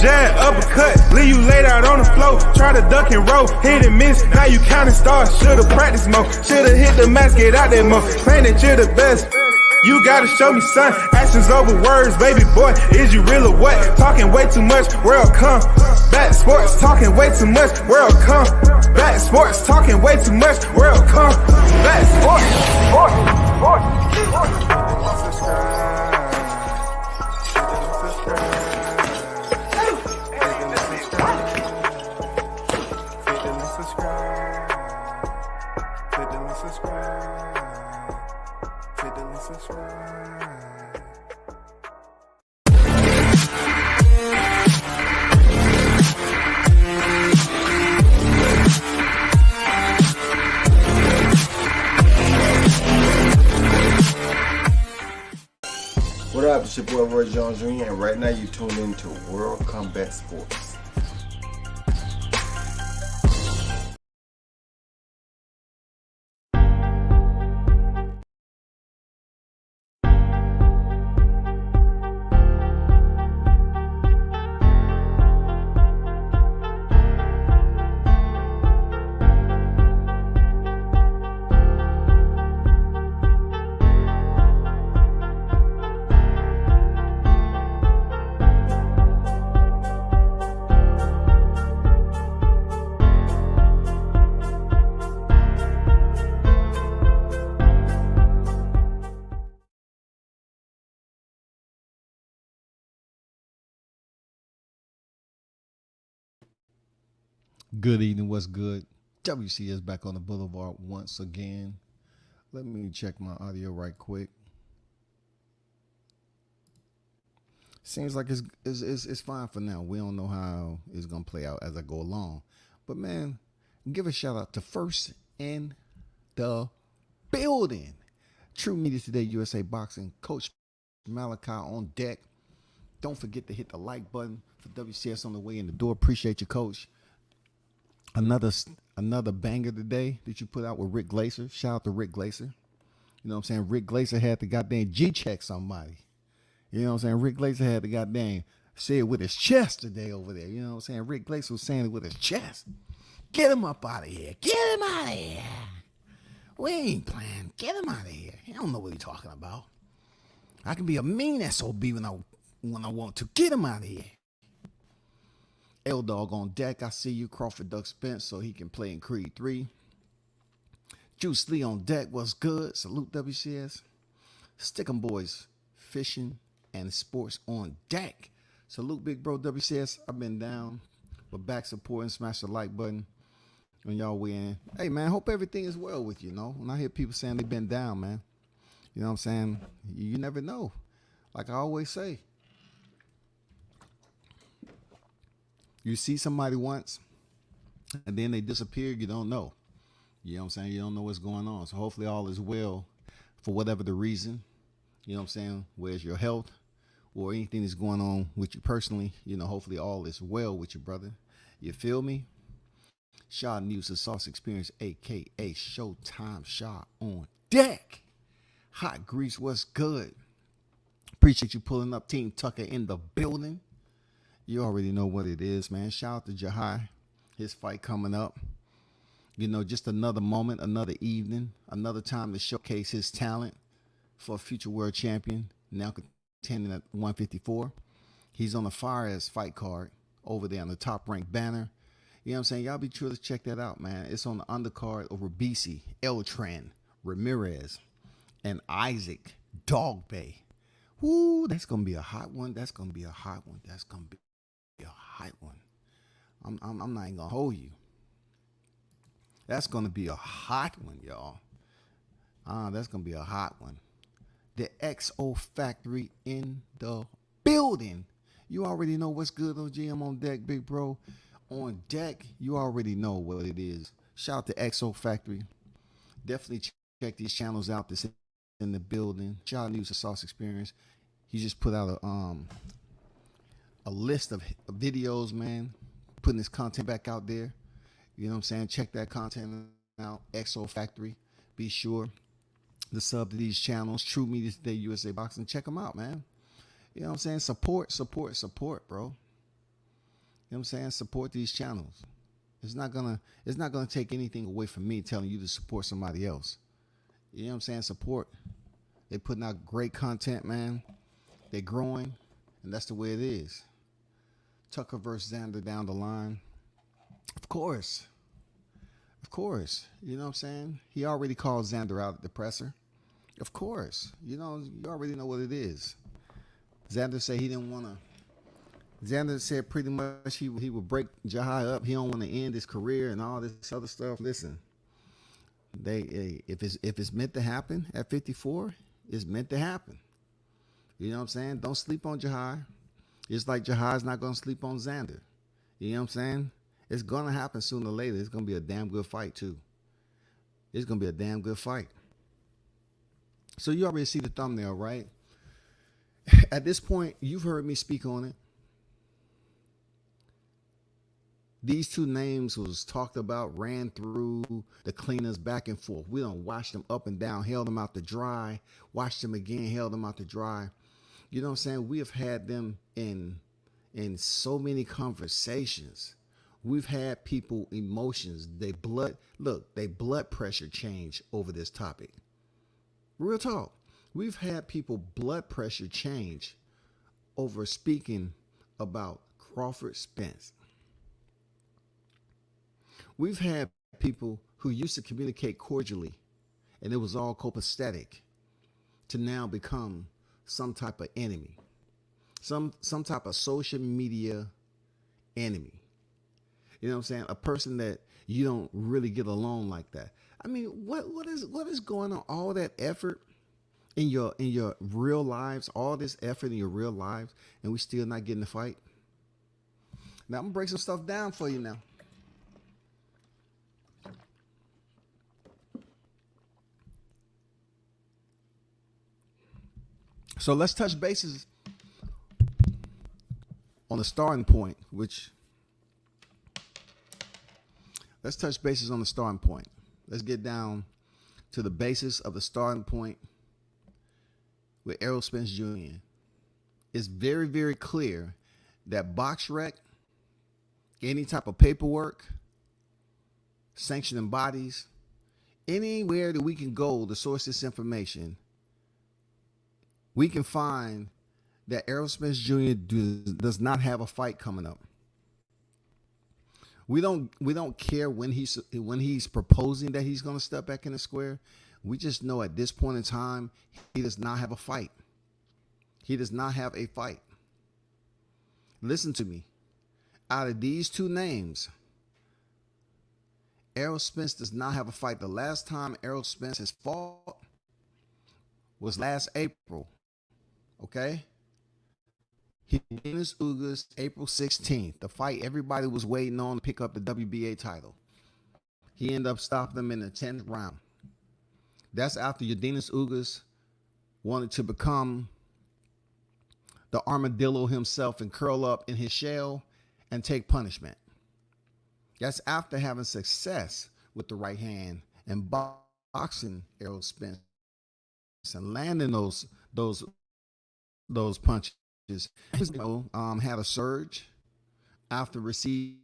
jab, uppercut, leave you laid out on the floor. Try to duck and roll, hit and miss, now you counting stars. Should've practiced more, should've hit the mask, get out there more. Claim that you're the best. You gotta show me, son. Actions over words, baby boy. Is you real or what? Talking way too much, world come. Back sports, talking way too much, world come. Back sports, talking way too much, world come. Back sports, What up, it's your boy Roy Jones Jr. and right now you tune into World Combat Sports. Good evening, what's good? WCS back on the boulevard once again. Let me check my audio right quick. Seems like it's fine for now. We don't know how it's gonna play out as I go along. But man, give a shout out to First in the building. True Media Today, USA Boxing, Coach Malachi on deck. Don't forget to hit the like button for WCS on the way in the door. Appreciate you, Coach. Another banger today that you put out with Rick Glaser. Shout out to Rick Glaser. You know what I'm saying? Rick Glaser had to goddamn G-check somebody. You know what I'm saying? Rick Glaser had to goddamn say it with his chest today over there. You know what I'm saying? Rick Glaser was saying it with his chest. Get him up out of here. Get him out of here. We ain't playing. Get him out of here. He don't know what he's talking about. I can be a mean SOB when I want to. Get him out of here. L-Dog on deck. I see you. Crawford duck Spence so he can play in Creed 3. Juice Lee on deck. What's good? Salute WCS. Stickum Boys fishing and sports on deck. Salute big bro WCS. I've been down, but back supporting. Smash the like button when y'all win. Hey man, hope everything is well with you. Know when I hear people saying they've been down, man, you know what I'm saying? You never know. Like I always say. You see somebody once, and then they disappear, you don't know. You know what I'm saying? You don't know what's going on. So hopefully all is well for whatever the reason. You know what I'm saying? Where's your health or anything that's going on with you personally? You know, hopefully all is well with you, brother. You feel me? Shaw News, the Sauce Experience, a.k.a. Showtime Shaw on deck. Hot Grease, what's good? Appreciate you pulling up. Team Tucker in the building. You already know what it is, man. Shout out to Jahai. His fight coming up. You know, just another moment, another evening, another time to showcase his talent for a future world champion, now contending at 154. He's on the fire-ass fight card over there on the top-ranked banner. You know what I'm saying? Y'all be sure to check that out, man. It's on the undercard over BC, Eltran, Ramirez, and Isaac Dogbay. Woo, that's going to be a hot one. That's going to be a hot one. That's going to be a hot one. I'm not even going to hold you. That's going to be a hot one, y'all. That's going to be a hot one. The XO Factory in the building. You already know what's good, OGM on deck, big bro. On deck, you already know what it is. Shout out to XO Factory. Definitely check these channels out that's in the building. Shout out News the Sauce Experience. He just put out a list of videos, man, putting his content back out there. You know what I'm saying? Check that content out. XO Factory. Be sure to sub to these channels. True Media Today, USA Boxing. Check them out, man. You know what I'm saying? Support, bro. what I'm saying? Support these channels. It's not gonna take anything away from me telling you to support somebody else. You know what I'm saying? Support. They putting out great content, man. They're growing, and that's the way it is. Tucker versus Xander down the line. Of course. Of course. You know what I'm saying? He already called Xander out at the presser. Of course. You already know what it is. Xander said he didn't want to. Xander said pretty much he would break Jahai up. He don't want to end his career and all this other stuff. Listen, if it's meant to happen at 54, it's meant to happen. You know what I'm saying? Don't sleep on Jahai. It's like Jahai's not going to sleep on Xander. You know what I'm saying? It's going to happen sooner or later. It's going to be a damn good fight, too. It's going to be a damn good fight. So you already see the thumbnail, right? At this point, you've heard me speak on it. These two names was talked about, ran through the cleaners back and forth. We done washed them up and down, held them out to dry, washed them again, held them out to dry. You know what I'm saying? We have had them in so many conversations. We've had people emotions, they blood pressure change over this topic. Real talk. We've had people blood pressure change over speaking about Crawford Spence. We've had people who used to communicate cordially and it was all copacetic to now become some type of enemy, some type of social media enemy. You know what I'm saying? A person that you don't really get along like that. I mean, what is going on? All that effort in your real lives, all this effort in your real lives, and we still not getting the fight. Now I'm gonna break some stuff down for you now. So let's touch bases on the starting point, let's touch bases on the starting point. Let's get down to the basis of the starting point with Errol Spence Jr. It's very, very clear that BoxRec, any type of paperwork, sanctioning bodies, anywhere that we can go to source this information, we can find that Errol Spence Jr. does not have a fight coming up. We don't care when he's proposing that he's going to step back in the square. We just know at this point in time, he does not have a fight. He does not have a fight. Listen to me. Out of these two names, Errol Spence does not have a fight. The last time Errol Spence has fought was last April. Okay? He Dennis Ugas April 16th. The fight everybody was waiting on to pick up the WBA title. He ended up stopping them in the 10th round. That's after Dennis Ugas wanted to become the armadillo himself and curl up in his shell and take punishment. That's after having success with the right hand and boxing Errol Spence and landing those punches. Had a surge after receiving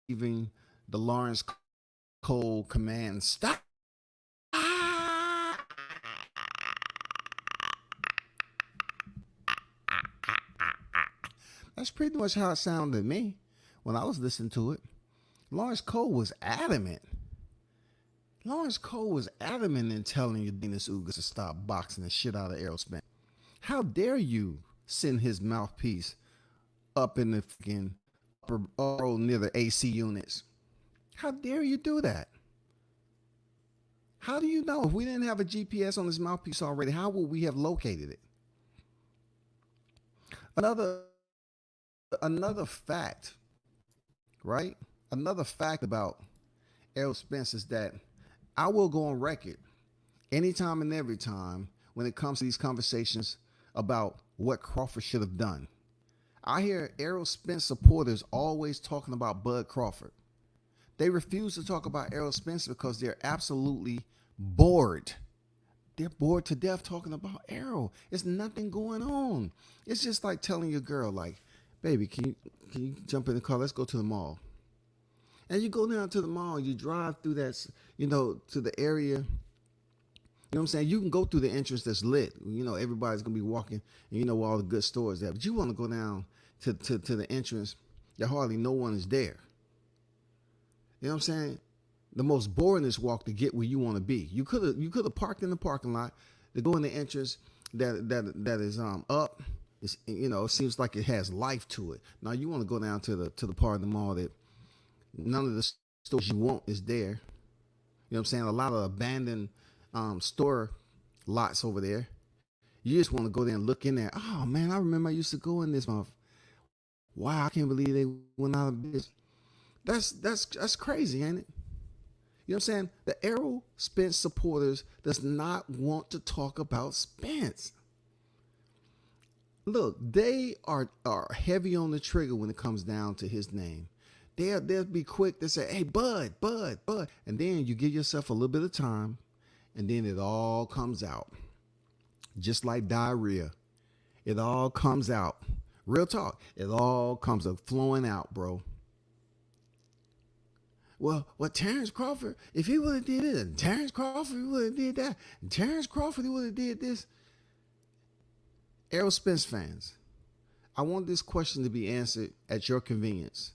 the Lawrence Cole command, stop. That's pretty much how it sounded to me when I was listening to it. Lawrence Cole was adamant. Lawrence Cole was adamant in telling Dennis Ugas to stop boxing the shit out of Errol Spence. How dare you send his mouthpiece up in the fucking upper near the AC units? How dare you do that? How do you know? If we didn't have a GPS on his mouthpiece already, how would we have located it? Another fact, right? Another fact about Errol Spence is that I will go on record anytime and every time when it comes to these conversations about what Crawford should have done. I hear Errol Spence supporters always talking about Bud Crawford. They refuse to talk about Errol Spence because they're absolutely bored. They're bored to death talking about Errol. There's nothing going on. It's just like telling your girl, like, baby, can you jump in the car? Let's go to the mall. And you go down to the mall, you drive through that, to the area. You know what I'm saying? You can go through the entrance that's lit. Everybody's going to be walking, and you know where all the good stores are. But you want to go down to the entrance that hardly no one is there. You know what I'm saying? The most boringest walk to get where you want to be. You could have parked in the parking lot to go in the entrance that is up. It's, it seems like it has life to it. Now you want to go down to the part of the mall that none of the stores you want is there. You know what I'm saying? A lot of abandoned store lots over there. You just want to go there and look in there. Oh man, I remember I used to go in this month. Wow, I can't believe they went out of business. That's crazy, ain't it? You know what I'm saying? The Errol Spence supporters does not want to talk about Spence. Look, they are heavy on the trigger when it comes down to his name. They'll be quick to say, hey, Bud. And then you give yourself a little bit of time, and then it all comes out. Just like diarrhea. It all comes out. Real talk. It all comes up flowing out, bro. Well, Terrence Crawford, if he would have did it, and Terrence Crawford, he would have did that, and Terrence Crawford, he would have did this. Errol Spence fans, I want this question to be answered at your convenience.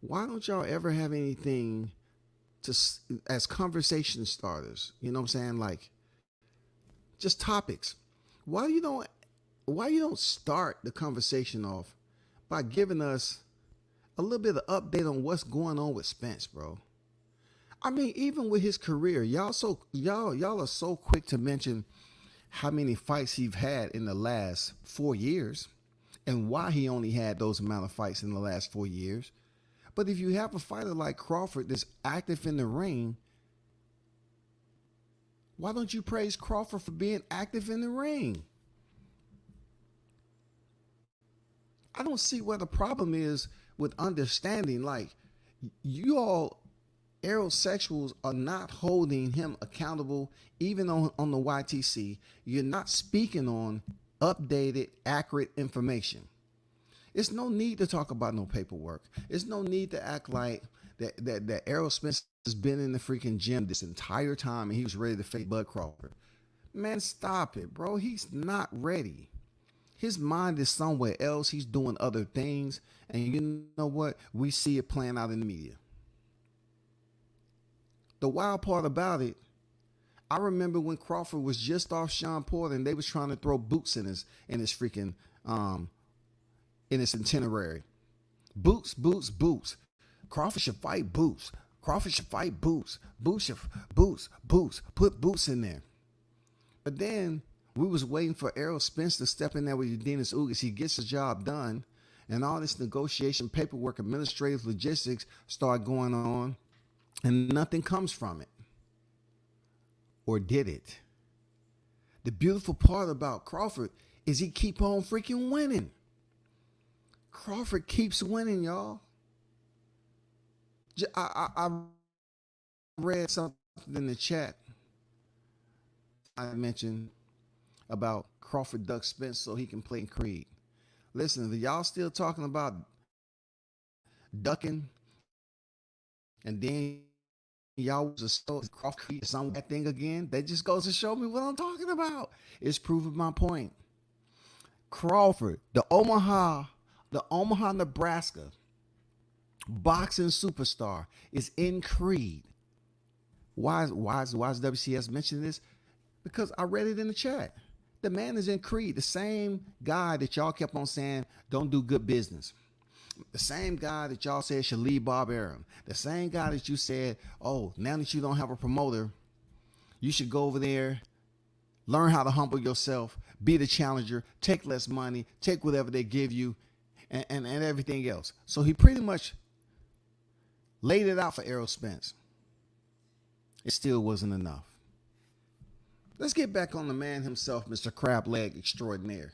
Why don't y'all ever have anything as conversation starters? You know what I'm saying? Like, just topics. Why you don't start the conversation off by giving us a little bit of update on what's going on with Spence, bro? I mean, even with his career, y'all are so quick to mention how many fights he's had in the last 4 years and why he only had those amount of fights in the last 4 years. But if you have a fighter like Crawford that's active in the ring, why don't you praise Crawford for being active in the ring? I don't see what the problem is with understanding. Like, you all aerosexuals are not holding him accountable, even on the YTC. You're not speaking on updated, accurate information. It's no need to talk about no paperwork. It's no need to act like that Errol Spence has been in the freaking gym this entire time and he was ready to face Bud Crawford. Man, stop it, bro. He's not ready. His mind is somewhere else. He's doing other things. And you know what? We see it playing out in the media. The wild part about it, I remember when Crawford was just off Sean Porter and they was trying to throw boots in his freaking in his itinerary. Boots. Crawford should fight Boots. Crawford should fight Boots. Boots. Put Boots in there. But then we was waiting for Errol Spence to step in there with Dennis Ugas. He gets the job done, and all this negotiation, paperwork, administrative logistics start going on, and nothing comes from it. Or did it? The beautiful part about Crawford is he keep on freaking winning. Crawford keeps winning, y'all. I read something in the chat. I mentioned about Crawford duck Spence so he can play in Creed. Listen, if y'all still talking about ducking, and then y'all was a Crawford some that thing again, that just goes to show me what I'm talking about. It's proving my point. Crawford, the Omaha, Nebraska boxing superstar, is in Creed. Why is WCS mentioning this? Because I read it in the chat. The man is in Creed, the same guy that y'all kept on saying don't do good business. The same guy that y'all said should leave Bob Arum. The same guy that you said, oh, now that you don't have a promoter, you should go over there, learn how to humble yourself, be the challenger, take less money, take whatever they give you, and everything else. So he pretty much laid it out for Errol Spence. It still wasn't enough. Let's get back on the man himself, Mr. Crab Leg Extraordinaire.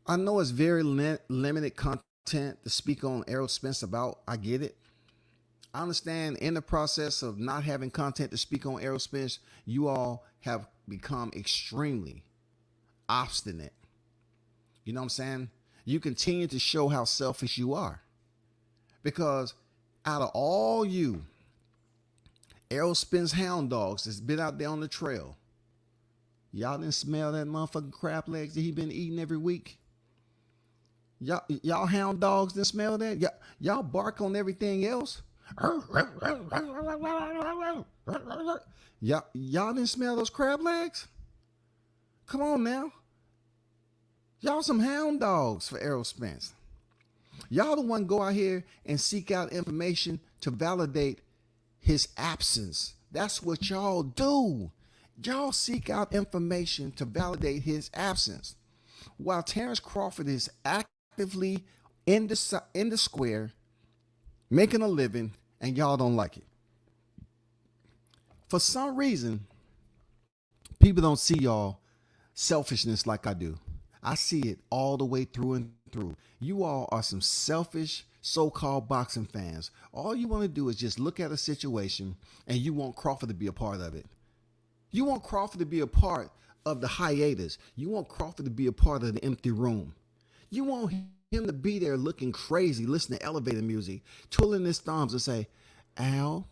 I know it's very limited content to speak on Errol Spence about. I get it. I understand in the process of not having content to speak on Errol Spence, you all have become extremely obstinate. You know what I'm saying? you continue to show how selfish you are. Because out of all you Errol Spence hound dogs that's been out there on the trail, y'all didn't smell that motherfucking crab legs that he been eating every week? Y'all hound dogs didn't smell that? Y'all bark on everything else? Y'all didn't smell those crab legs? Come on now. Y'all some hound dogs for Errol Spence. Y'all the one go out here and seek out information to validate his absence. That's what y'all do. Y'all seek out information to validate his absence. While Terrence Crawford is actively in the square, making a living, and y'all don't like it. For some reason, people don't see y'all selfishness like I do. I see it all the way through and through. You all are some selfish so-called boxing fans. All you want to do is just look at a situation and you want Crawford to be a part of it. You want Crawford to be a part of the hiatus. You want Crawford to be a part of the empty room. You want him to be there looking crazy, listening to elevator music, twiddling his thumbs and say, Al,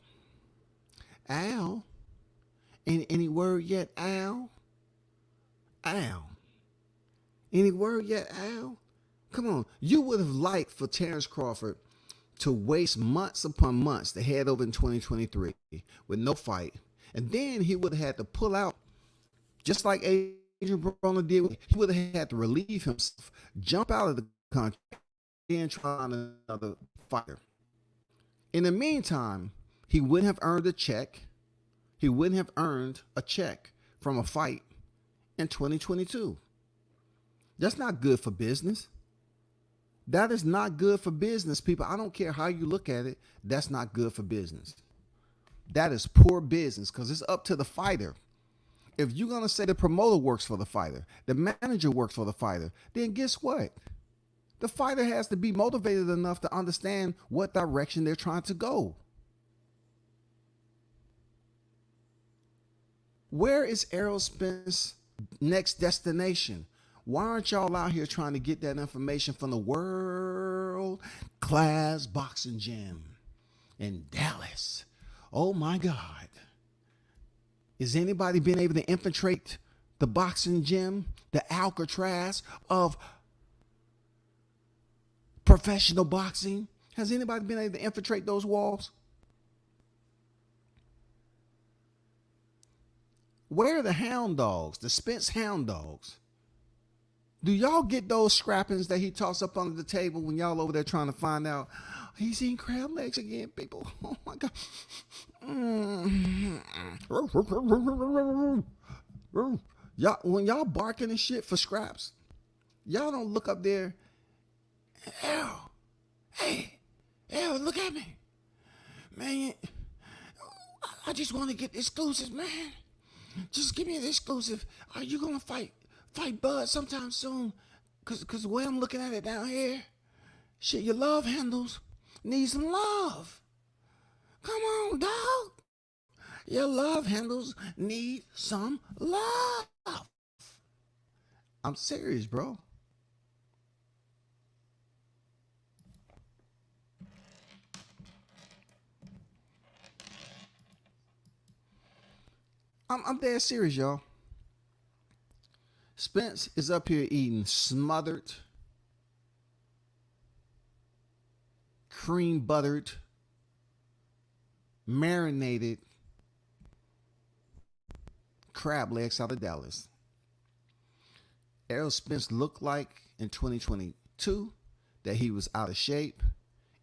any word yet, Al? Any word yet, Al? Come on. You would have liked for Terrence Crawford to waste months upon months to head over in 2023 with no fight. And then he would have had to pull out, just like Adrian Broner did. He would have had to relieve himself, jump out of the country, and try on another fighter. In the meantime, he wouldn't have earned a check. He wouldn't have earned a check from a fight in 2022. That's not good for business. That is not good for business, people. I don't care how you look at it. That's not good for business. That is poor business because it's up to the fighter. If you're going to say the promoter works for the fighter, the manager works for the fighter, then guess what? The fighter has to be motivated enough to understand what direction they're trying to go. Where is Errol Spence's next destination? Why aren't y'all out here trying to get that information from the world class boxing gym in Dallas? Oh my God. Is anybody been able to infiltrate the boxing gym, the Alcatraz of professional boxing? Has anybody been able to infiltrate those walls? Where are the hound dogs, the Spence hound dogs? Do y'all get those scrappings that he tossed up under the table when y'all over there trying to find out? He's eating crab legs again, people. Oh my God. Y'all, when y'all barking and shit for scraps, y'all don't look up there. Errol, hey, Errol, look at me. Man, I just want to get the exclusives, man. Just give me the exclusive. Are you going to fight Bud sometime soon? Cause the way I'm looking at it down here, shit, your love handles need some love. Come on, dog. Your love handles need some love. I'm serious, bro. I'm dead serious, y'all. Spence is up here eating smothered, cream buttered, marinated crab legs out of Dallas. Errol Spence looked like in 2022 that he was out of shape,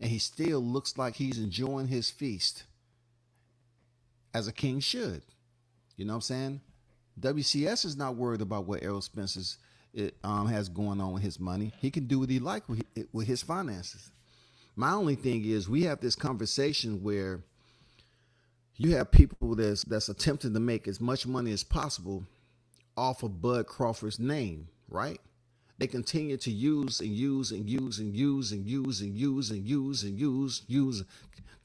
and he still looks like he's enjoying his feast as a king should. You know what I'm saying? WCS is not worried about what Errol Spence has going on with his money. He can do what he likes with his finances. My only thing is we have this conversation where you have people that's attempting to make as much money as possible off of Bud Crawford's name, right? They continue to use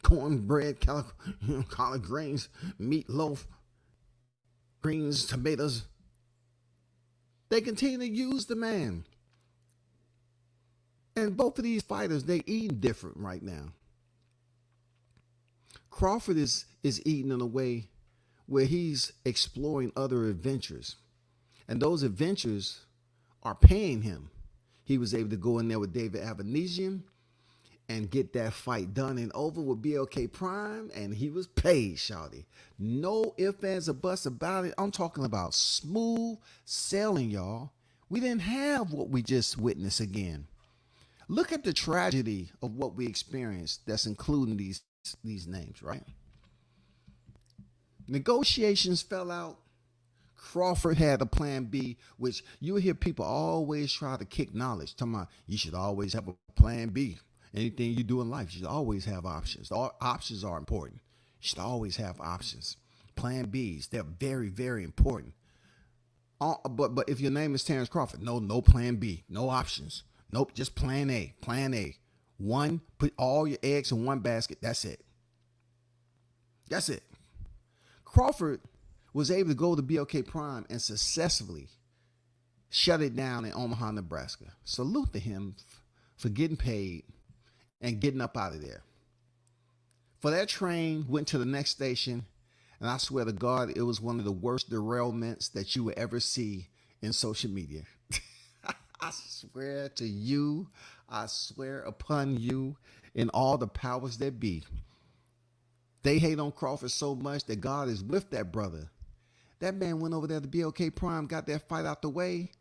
cornbread, collard greens, meatloaf, greens, tomatoes. They continue to use the man. And both of these fighters, they eating different right now. Crawford is eating in a way where he's exploring other adventures. And those adventures are paying him. He was able to go in there with David Avanesian and get that fight done and over with BLK Prime, and he was paid, shawty. No ifs, ands, or buts about it. I'm talking about smooth sailing, y'all. We didn't have what we just witnessed again. Look at the tragedy of what we experienced that's including these names, right? Negotiations fell out. Crawford had a plan B, which you hear people always try to kick knowledge. Talking about you should always have a plan B. Anything you do in life, you should always have options. All options are important. You should always have options. Plan Bs, they're very, very important. But if your name is Terrence Crawford, no plan B, no options. Nope, just plan A. Plan A. One, put all your eggs in one basket. That's it. That's it. Crawford was able to go to BLK Prime and successfully shut it down in Omaha, Nebraska. Salute to him for getting paid and getting up out of there. For that train went to the next station, and I swear to God, it was one of the worst derailments that you would ever see in social media. I swear to you, I swear upon you and all the powers that be. They hate on Crawford so much that God is with that brother. That man went over there to BLK Prime, got that fight out the way,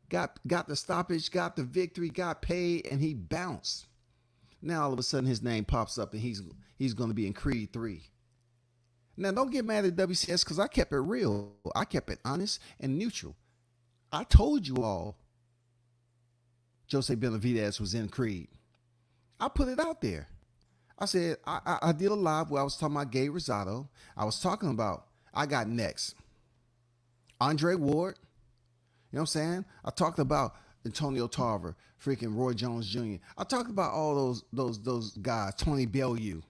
got the stoppage, got the victory, got paid, and he bounced. Now all of a sudden his name pops up and he's going to be in Creed 3. Now don't get mad at WCS because I kept it real. I kept it honest and neutral. I told you all Jose Benavidez was in Creed. I put it out there. I said, I did a live where I was talking about Gabe Rosado. I was talking about, I got next. Andre Ward. You know what I'm saying? I talked about Antonio Tarver, freaking Roy Jones Jr. I talked about all those guys, Tony Bellew.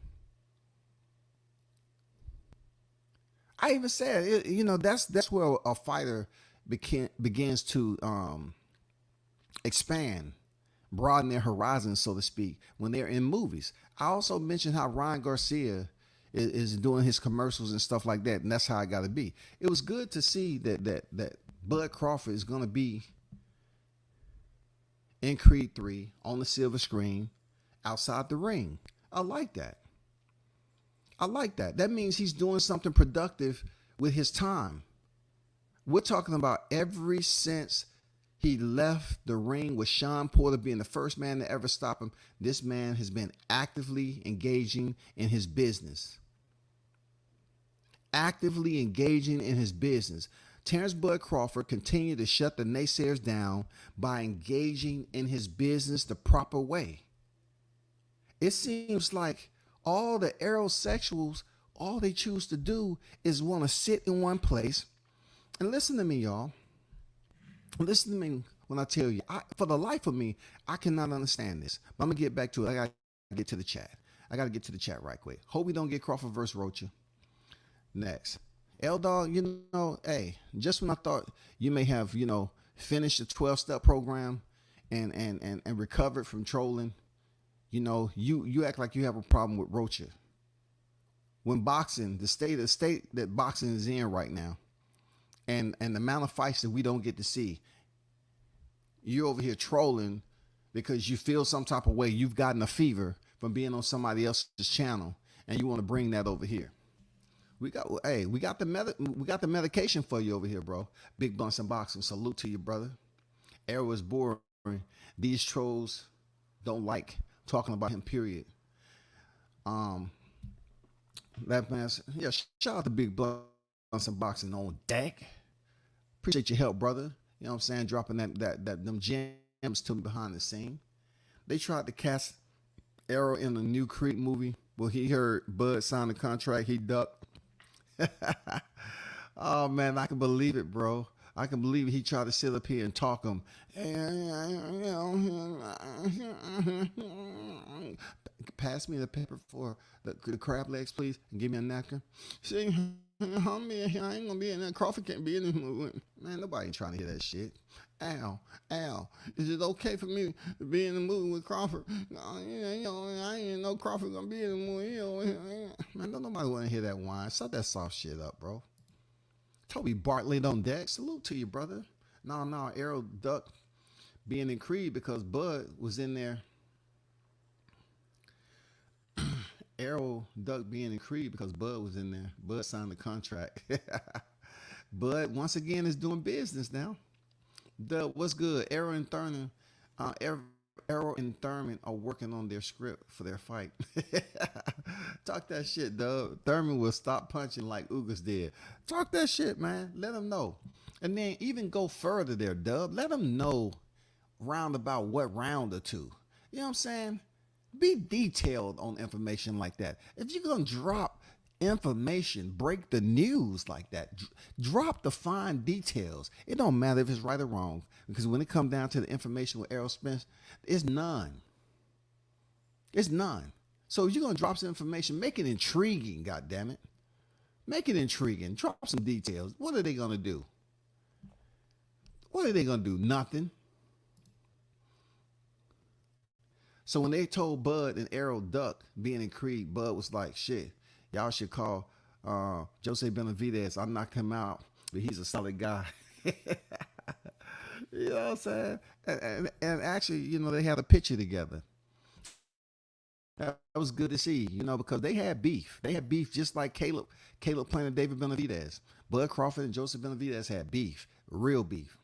I even said, that's where a fighter begins to expand, broaden their horizons, so to speak, when they're in movies. I also mentioned how Ryan Garcia is doing his commercials and stuff like that, and that's how I got to be. It was good to see that Bud Crawford is going to be in Creed 3 on the silver screen outside the ring. I like that. I like that. That means he's doing something productive with his time. We're talking about ever since he left the ring with Sean Porter being the first man to ever stop him, this man has been actively engaging in his business. Actively engaging in his business. Terrence Bud Crawford continued to shut the naysayers down by engaging in his business the proper way. It seems like all the aerosexuals, all they choose to do is want to sit in one place. And listen to me, y'all. Listen to me when I tell you, for the life of me, I cannot understand this. But I'm going to get back to it. I got to get to the chat. I got to get to the chat right quick. Hope we don't get Crawford versus Rocha. Next. L-Dog, hey, just when I thought you may have, finished the 12-step program and recovered from trolling, you act like you have a problem with Rocha. When boxing, the state that boxing is in right now, and the amount of fights that we don't get to see, you're over here trolling because you feel some type of way. You've gotten a fever from being on somebody else's channel, and you want to bring that over here. We got the medication for you over here, bro. Big Bunch and Boxing. Salute to you, brother. Era is boring. These trolls don't like talking about him, period. That man, yeah, shout out to Big Bunch and Boxing on deck. Appreciate your help, brother. You know what I'm saying? Dropping them gems to me behind the scene. They tried to cast Arrow in a new Creed movie. Well, he heard Bud sign the contract. He ducked. Oh man, I can believe it, bro. I can believe he tried to sit up here and talk him. Pass me the paper for the crab legs, please, and give me a napkin. See, I ain't gonna be in there. Crawford can't be in this movie. Man, nobody ain't trying to hear that shit. Al, is it okay for me to be in the movie with Crawford? No, I didn't know Crawford gonna be in the movie. Man, don't nobody want to hear that whine. Shut that soft shit up, bro. Toby Bartlett on deck. Salute to you, brother. No, Errol Duck being in Creed because Bud was in there. Errol Duck being in Creed because Bud was in there. Bud signed the contract. Bud once again is doing business now. What's good? Errol and Thurman are working on their script for their fight. Talk that shit, Dub. Thurman will stop punching like Ugas did. Talk that shit, man. Let them know. And then even go further there, Dub. Let them know roundabout what round or two. You know what I'm saying? Be detailed on information like that. If you're going to drop information, break the news like that, drop the fine details. It don't matter if it's right or wrong, because when it comes down to the information with Errol Spence, it's none. It's none. So if you're going to drop some information, make it intriguing, goddammit. Make it intriguing. Drop some details. What are they going to do? What are they going to do? Nothing. So when they told Bud and Errol Duck being in Creed, Bud was like, shit, y'all should call Jose Benavidez. I knocked him out, but he's a solid guy. You know what I'm saying? And actually, you know, they had a picture together. That was good to see, you know, because they had beef. They had beef just like Caleb playing David Benavidez. Bud Crawford and Joseph Benavidez had beef, real beef.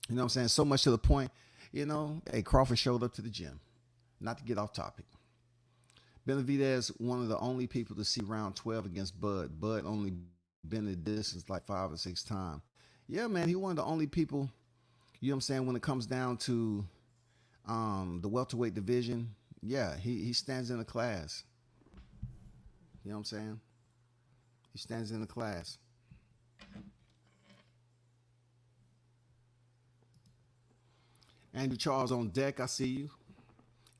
You know what I'm saying? So much to the point, you know, hey, Crawford showed up to the gym. Not to get off topic. Benavidez, one of the only people to see round 12 against Bud. Bud only been at distance like 5 or 6 times. Yeah, man, he one of the only people, you know what I'm saying, when it comes down to the welterweight division, yeah, he stands in a class. You know what I'm saying? He stands in a class. Andrew Charles on deck, I see you.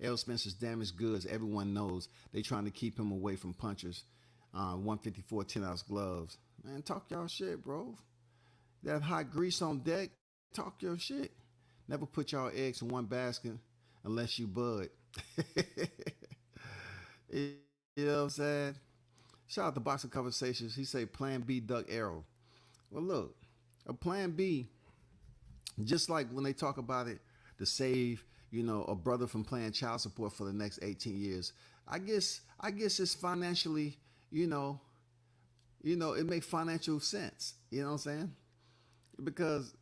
Errol Spence's damaged goods, everyone knows. They trying to keep him away from punchers. 154 10-ounce gloves. Man, talk y'all shit, bro. That hot grease on deck, talk your shit. Never put y'all eggs in one basket unless you Bud. You know what I'm saying? Shout out to Boxing Conversations. He say Plan B Duck Errol. Well, look, a Plan B, just like when they talk about it, to save, you know, a brother from paying child support for the next 18 years. I guess it's financially, you know, it makes financial sense. You know what I'm saying? Because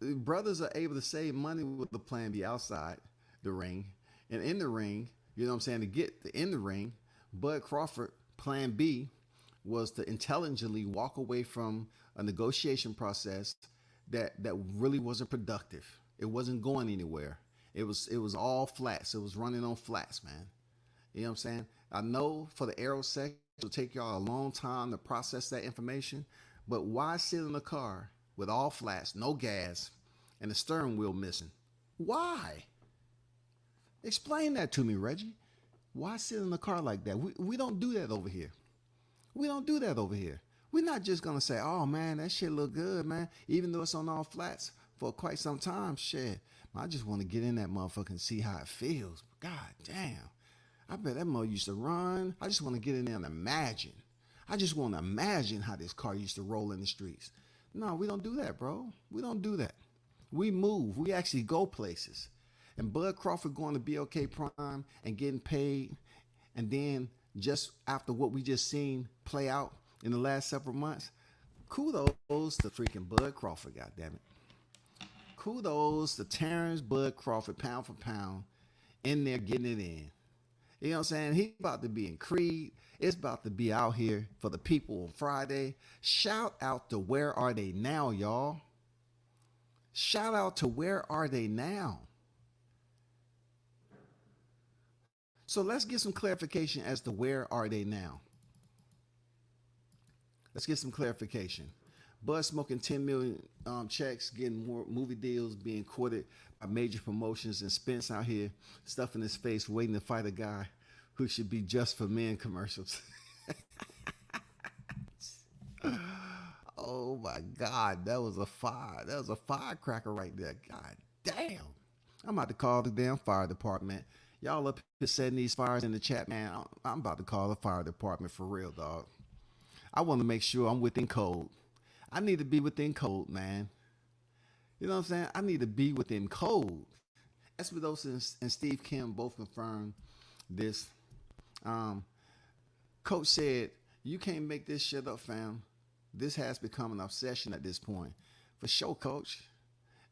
brothers are able to save money with the Plan B outside the ring. And in the ring, you know what I'm saying, to get in the ring, Bud Crawford, Plan B was to intelligently walk away from a negotiation process that really wasn't productive. It wasn't going anywhere. It was all flats. It was running on flats, man. You know what I'm saying? I know for the Errol sec, it'll take y'all a long time to process that information, but why sit in a car with all flats, no gas, and the steering wheel missing? Why? Explain that to me, Reggie. Why sit in a car like that? We don't do that over here. We don't do that over here. We're not just going to say, oh, man, that shit look good, man. Even though it's on all flats for quite some time, shit. I just want to get in that motherfucker and see how it feels. God damn. I bet that mother used to run. I just want to get in there and imagine. I just want to imagine how this car used to roll in the streets. No, we don't do that, bro. We don't do that. We move. We actually go places. And Bud Crawford going to BLK Prime and getting paid, and then just after what we just seen play out in the last several months, kudos to freaking Bud Crawford, goddammit. Kudos to Terrence Bud Crawford, pound for pound, in there getting it in. You know what I'm saying? He about to be in Creed. It's about to be out here for the people on Friday. Shout out to Where Are They Now, y'all. Shout out to Where Are They Now. So let's get some clarification as to where are they now. Let's get some clarification. Bud smoking 10 million checks, getting more movie deals, being courted by major promotions, and Spence out here stuffing his face, waiting to fight a guy who should be Just for Men commercials. Oh my God, that was a fire. That was a firecracker right there. God damn. I'm about to call the damn fire department. Y'all up here setting these fires in the chat, man. I'm about to call the fire department for real, dog. I want to make sure I'm within code. I need to be within code, man. You know what I'm saying? I need to be within code. Esposito and Steve Kim both confirmed this. Coach said, you can't make this shit up, fam. This has become an obsession at this point. For sure, Coach.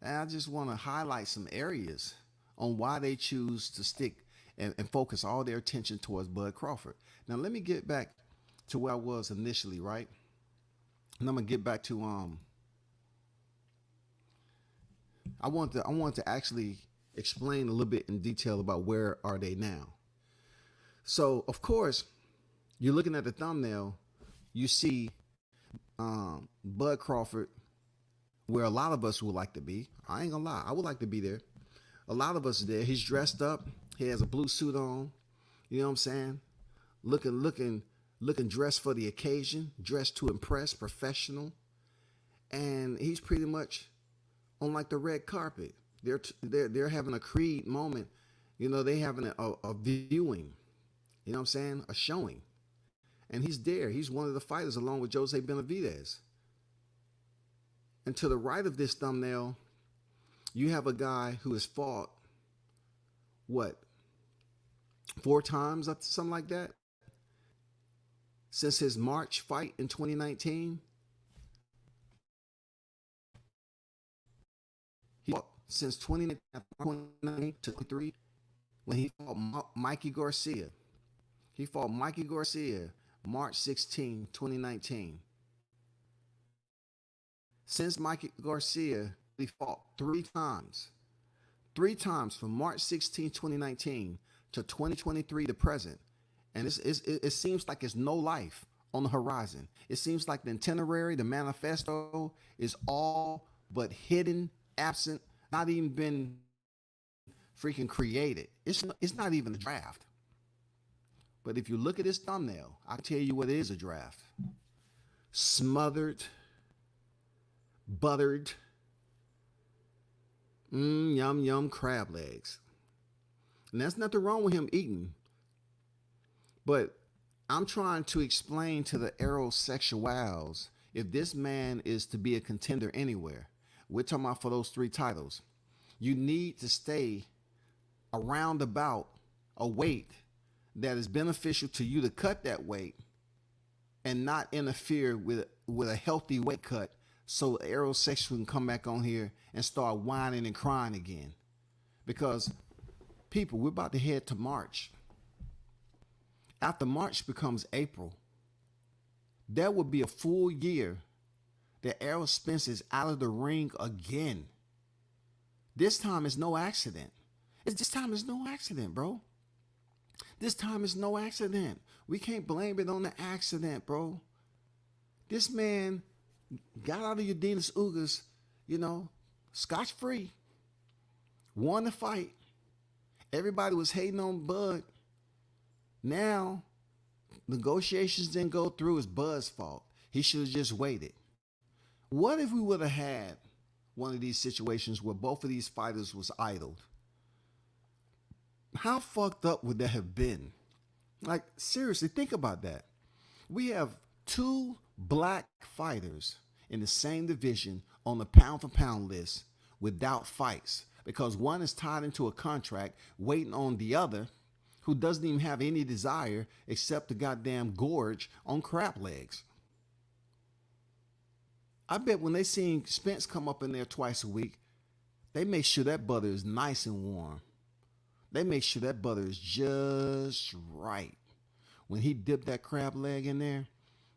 And I just want to highlight some areas on why they choose to stick and focus all their attention towards Bud Crawford. Now, let me get back to where I was initially, right? And I'm going to get back to, I want to actually explain a little bit in detail about where are they now. So, of course, you're looking at the thumbnail, you see Bud Crawford, where a lot of us would like to be. I ain't gonna lie, I would like to be there. A lot of us are there. He's dressed up. He has a blue suit on. You know what I'm saying? Looking dressed for the occasion, dressed to impress, professional. And he's pretty much on like the red carpet. They're having a Creed moment. You know, they having a viewing. You know what I'm saying? A showing. And he's there. He's one of the fighters along with Jose Benavidez. And to the right of this thumbnail, you have a guy who has fought, what, 4 times, something like that? Since his March fight in 2019. He fought since 2019 to 23 when he fought Mikey Garcia. He fought Mikey Garcia March 16, 2019. Since Mikey Garcia, he fought 3 times. 3 times from March 16, 2019 to 2023 to present. And it seems like it's no life on the horizon. It seems like the itinerary, the manifesto is all but hidden, absent, not even been freaking created. It's not even a draft. But if you look at this thumbnail, I'll tell you what is a draft. Smothered, buttered, yum, yum crab legs. And that's nothing wrong with him eating. But I'm trying to explain to the aerosexuals, if this man is to be a contender anywhere, we're talking about for those 3 titles, you need to stay around about a weight that is beneficial to you to cut that weight and not interfere with a healthy weight cut so aerosexual can come back on here and start whining and crying again. Because people, we're about to head to March. After March becomes April, that would be a full year that Errol Spence is out of the ring again. This time is no accident. This time is no accident, bro. This time is no accident. We can't blame it on the accident, bro. This man got out of Udenis Ugas, you know, scotch-free. Won the fight. Everybody was hating on Bud. Now, negotiations didn't go through. It's Bud's fault. He should have just waited. What if we would have had one of these situations where both of these fighters was idled? How fucked up would that have been? Like, seriously, think about that. We have 2 black fighters in the same division on the pound-for-pound list without fights because one is tied into a contract waiting on the other who doesn't even have any desire except to goddamn gorge on crab legs. I bet when they seen Spence come up in there twice a week, they make sure that butter is nice and warm. They make sure that butter is just right. When he dipped that crab leg in there,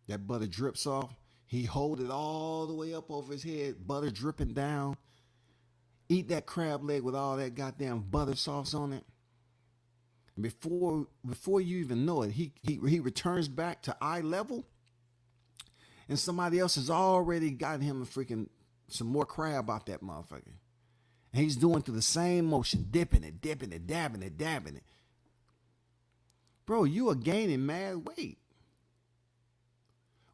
that butter drips off. He hold it all the way up over his head, butter dripping down. Eat that crab leg with all that goddamn butter sauce on it. Before you even know it, he returns back to eye level, and somebody else has already gotten him a freaking some more crab out that motherfucker. And he's doing through the same motion, dipping it, dabbing it. Bro, you are gaining mad weight.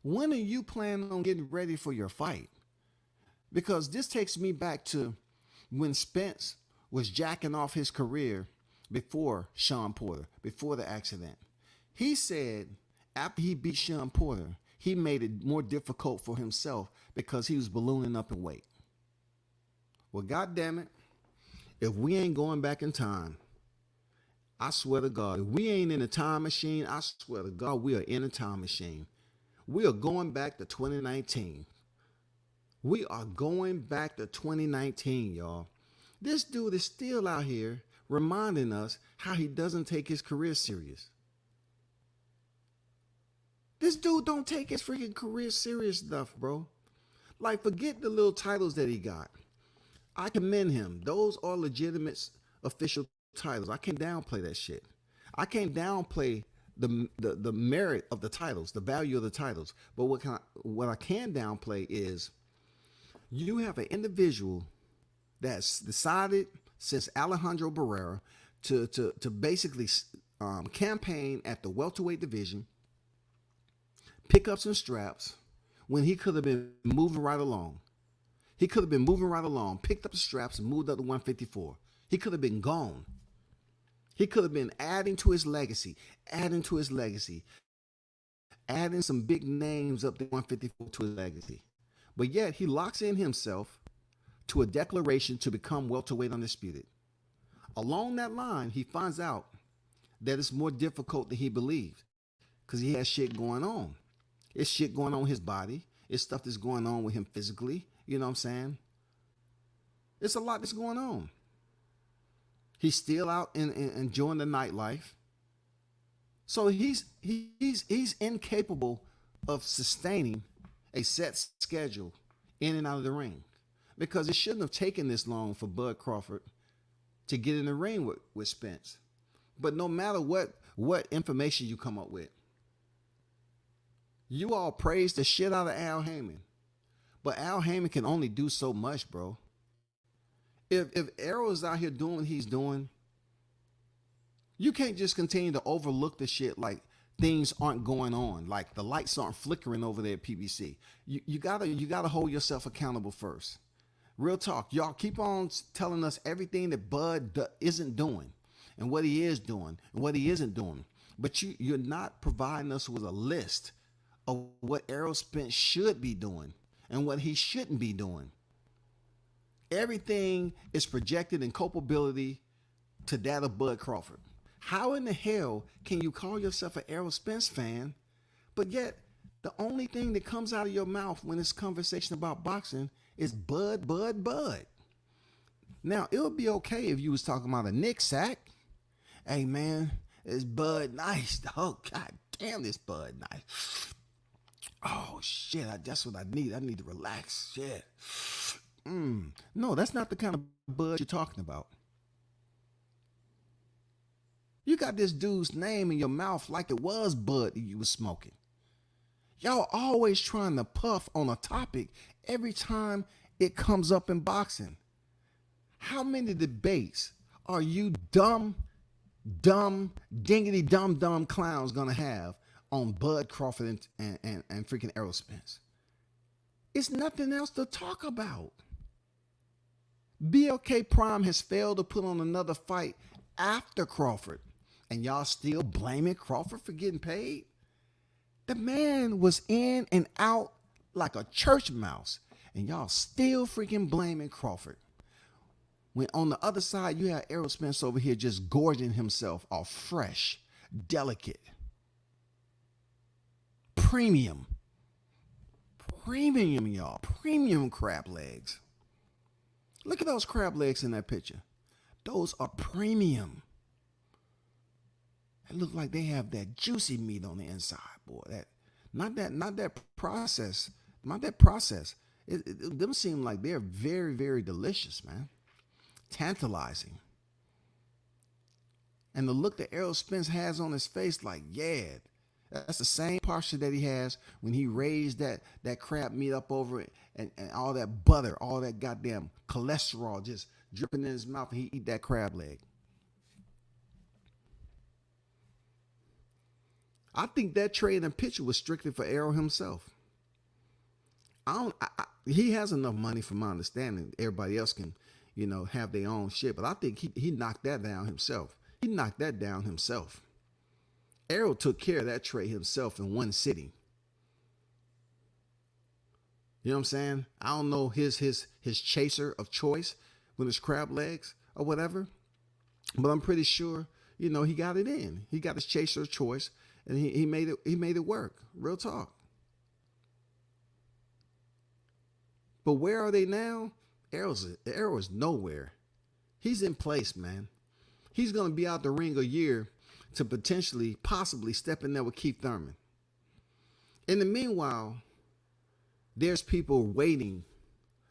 When are you planning on getting ready for your fight? Because this takes me back to when Spence was jacking off his career before Sean Porter, before the accident. He said after he beat Sean Porter, he made it more difficult for himself because he was ballooning up in weight. Well, goddamn it, if we ain't going back in time, I swear to God, if we ain't in a time machine, I swear to God, we are in a time machine. We are going back to 2019. We are going back to 2019, y'all. This dude is still out here reminding us how he doesn't take his career serious. This dude don't take his freaking career serious enough, bro. Like, forget the little titles that he got. I commend him. Those are legitimate official titles. I can't downplay that shit. I can't downplay the merit of the titles, the value of the titles. But what I can downplay is you have an individual that's decided since Alejandro Barrera to basically campaign at the welterweight division, pick up some straps when he could have been moving right along. He could have been moving right along, picked up the straps and moved up to 154. He could have been gone. He could have been adding to his legacy, adding some big names up to 154 to his legacy. But yet he locks in himself to a declaration to become welterweight undisputed. Along that line, he finds out that it's more difficult than he believed because he has shit going on. It's shit going on with his body. It's stuff that's going on with him physically. You know what I'm saying? It's a lot that's going on. He's still out enjoying the nightlife. So he's incapable of sustaining a set schedule in and out of the ring. Because it shouldn't have taken this long for Bud Crawford to get in the ring with Spence. But no matter what information you come up with, you all praise the shit out of Al Heyman. But Al Heyman can only do so much, bro. If Arrow is out here doing what he's doing, you can't just continue to overlook the shit like things aren't going on, like the lights aren't flickering over there at PBC. You gotta hold yourself accountable first. Real talk, y'all keep on telling us everything that Bud isn't doing, and what he is doing, and what he isn't doing. But you're not providing us with a list of what Errol Spence should be doing and what he shouldn't be doing. Everything is projected in culpability to that of Bud Crawford. How in the hell can you call yourself an Errol Spence fan, but yet the only thing that comes out of your mouth when it's conversation about boxing is Bud, Bud, Bud? Now, it would be okay if you was talking about a Nick sack. Hey, man, is Bud nice? Oh, God damn, this Bud nice. Oh, shit, that's what I need. I need to relax. Shit. No, that's not the kind of Bud you're talking about. You got this dude's name in your mouth like it was Bud that you was smoking. Y'all always trying to puff on a topic every time it comes up in boxing. How many debates are you dumb, dingity dumb clowns gonna have on Bud Crawford and freaking Errol Spence? It's nothing else to talk about. BLK Prime has failed to put on another fight after Crawford, and y'all still blaming Crawford for getting paid? The man was in and out like a church mouse, and y'all still freaking blaming Crawford. When on the other side, you have Errol Spence over here just gorging himself off fresh, delicate, premium, y'all, premium crab legs. Look at those crab legs in that picture. Those are premium. It look like they have that juicy meat on the inside, boy. Not that process. Them seem like they're very, very delicious, man. Tantalizing. And the look that Errol Spence has on his face, like, yeah, that's the same posture that he has when he raised that crab meat up over it and all that butter, all that goddamn cholesterol just dripping in his mouth, and he eat that crab leg. I think that trade in the picture was strictly for Errol himself. He has enough money, from my understanding. Everybody else can, have their own shit. But I think he knocked that down himself. He knocked that down himself. Errol took care of that trade himself in one sitting. You know what I'm saying? I don't know his chaser of choice with his crab legs or whatever, but I'm pretty sure, he got it in. He got his chaser of choice, and he made it work. Real talk. But where are they now? Errol is nowhere. He's in place, man. He's gonna be out the ring a year to possibly step in there with Keith Thurman. In the meanwhile, there's people waiting.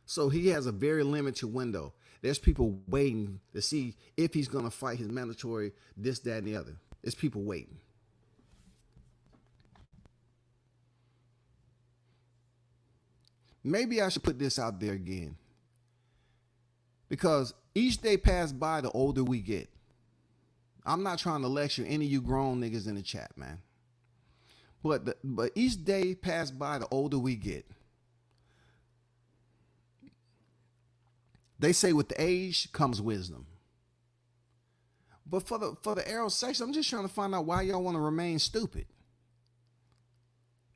So he has a very limited window. There's people waiting to see if he's going to fight his mandatory this, that, and the other. There's people waiting. Maybe I should put this out there again. Because each day passed by, the older we get. I'm not trying to lecture any of you grown niggas in the chat, man. But each day passed by, the older we get. They say with the age comes wisdom. But for the Errol section, I'm just trying to find out why y'all want to remain stupid.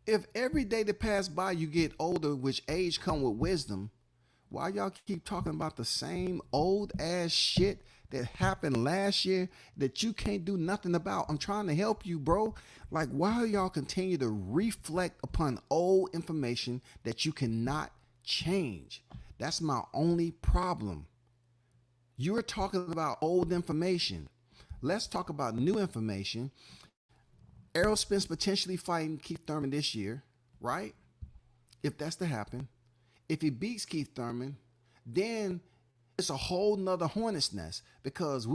If every day that pass by you get older, which age come with wisdom, why y'all keep talking about the same old ass shit that happened last year that you can't do nothing about? I'm trying to help you, bro. Like, why y'all continue to reflect upon old information that you cannot change? That's my only problem. You're talking about old information. Let's talk about new information. Errol Spence potentially fighting Keith Thurman this year, right? If that's to happen. If he beats Keith Thurman, then it's a whole nother hornet's nest, because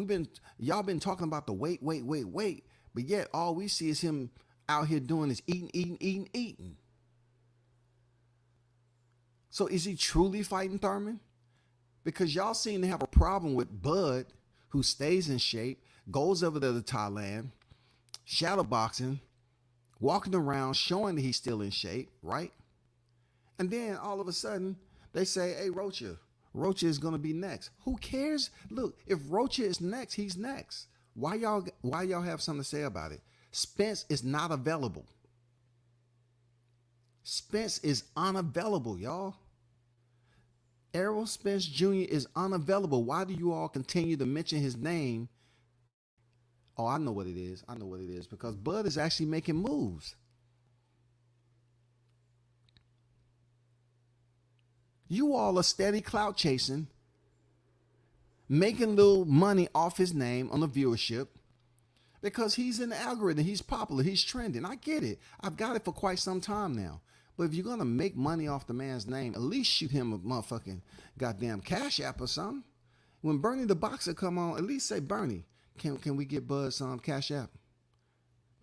y'all been talking about the wait, but yet all we see is him out here doing is eating. So is he truly fighting Thurman? Because y'all seem to have a problem with Bud, who stays in shape, goes over there to Thailand, shadow boxing, walking around, showing that he's still in shape, right? And then all of a sudden, they say, hey, Rocha is going to be next. Who cares? Look, if Rocha is next, he's next. Why y'all have something to say about it? Spence is not available. Spence is unavailable, y'all. Errol Spence Jr. is unavailable. Why do you all continue to mention his name? Oh, I know what it is. Because Bud is actually making moves. You all are steady clout chasing, making little money off his name on the viewership, because he's in the algorithm. He's popular. He's trending. I get it. I've got it for quite some time now. But if you're going to make money off the man's name, at least shoot him a motherfucking goddamn Cash App or something. When Bernie the Boxer come on, at least say, Bernie, can we get Bud some Cash App?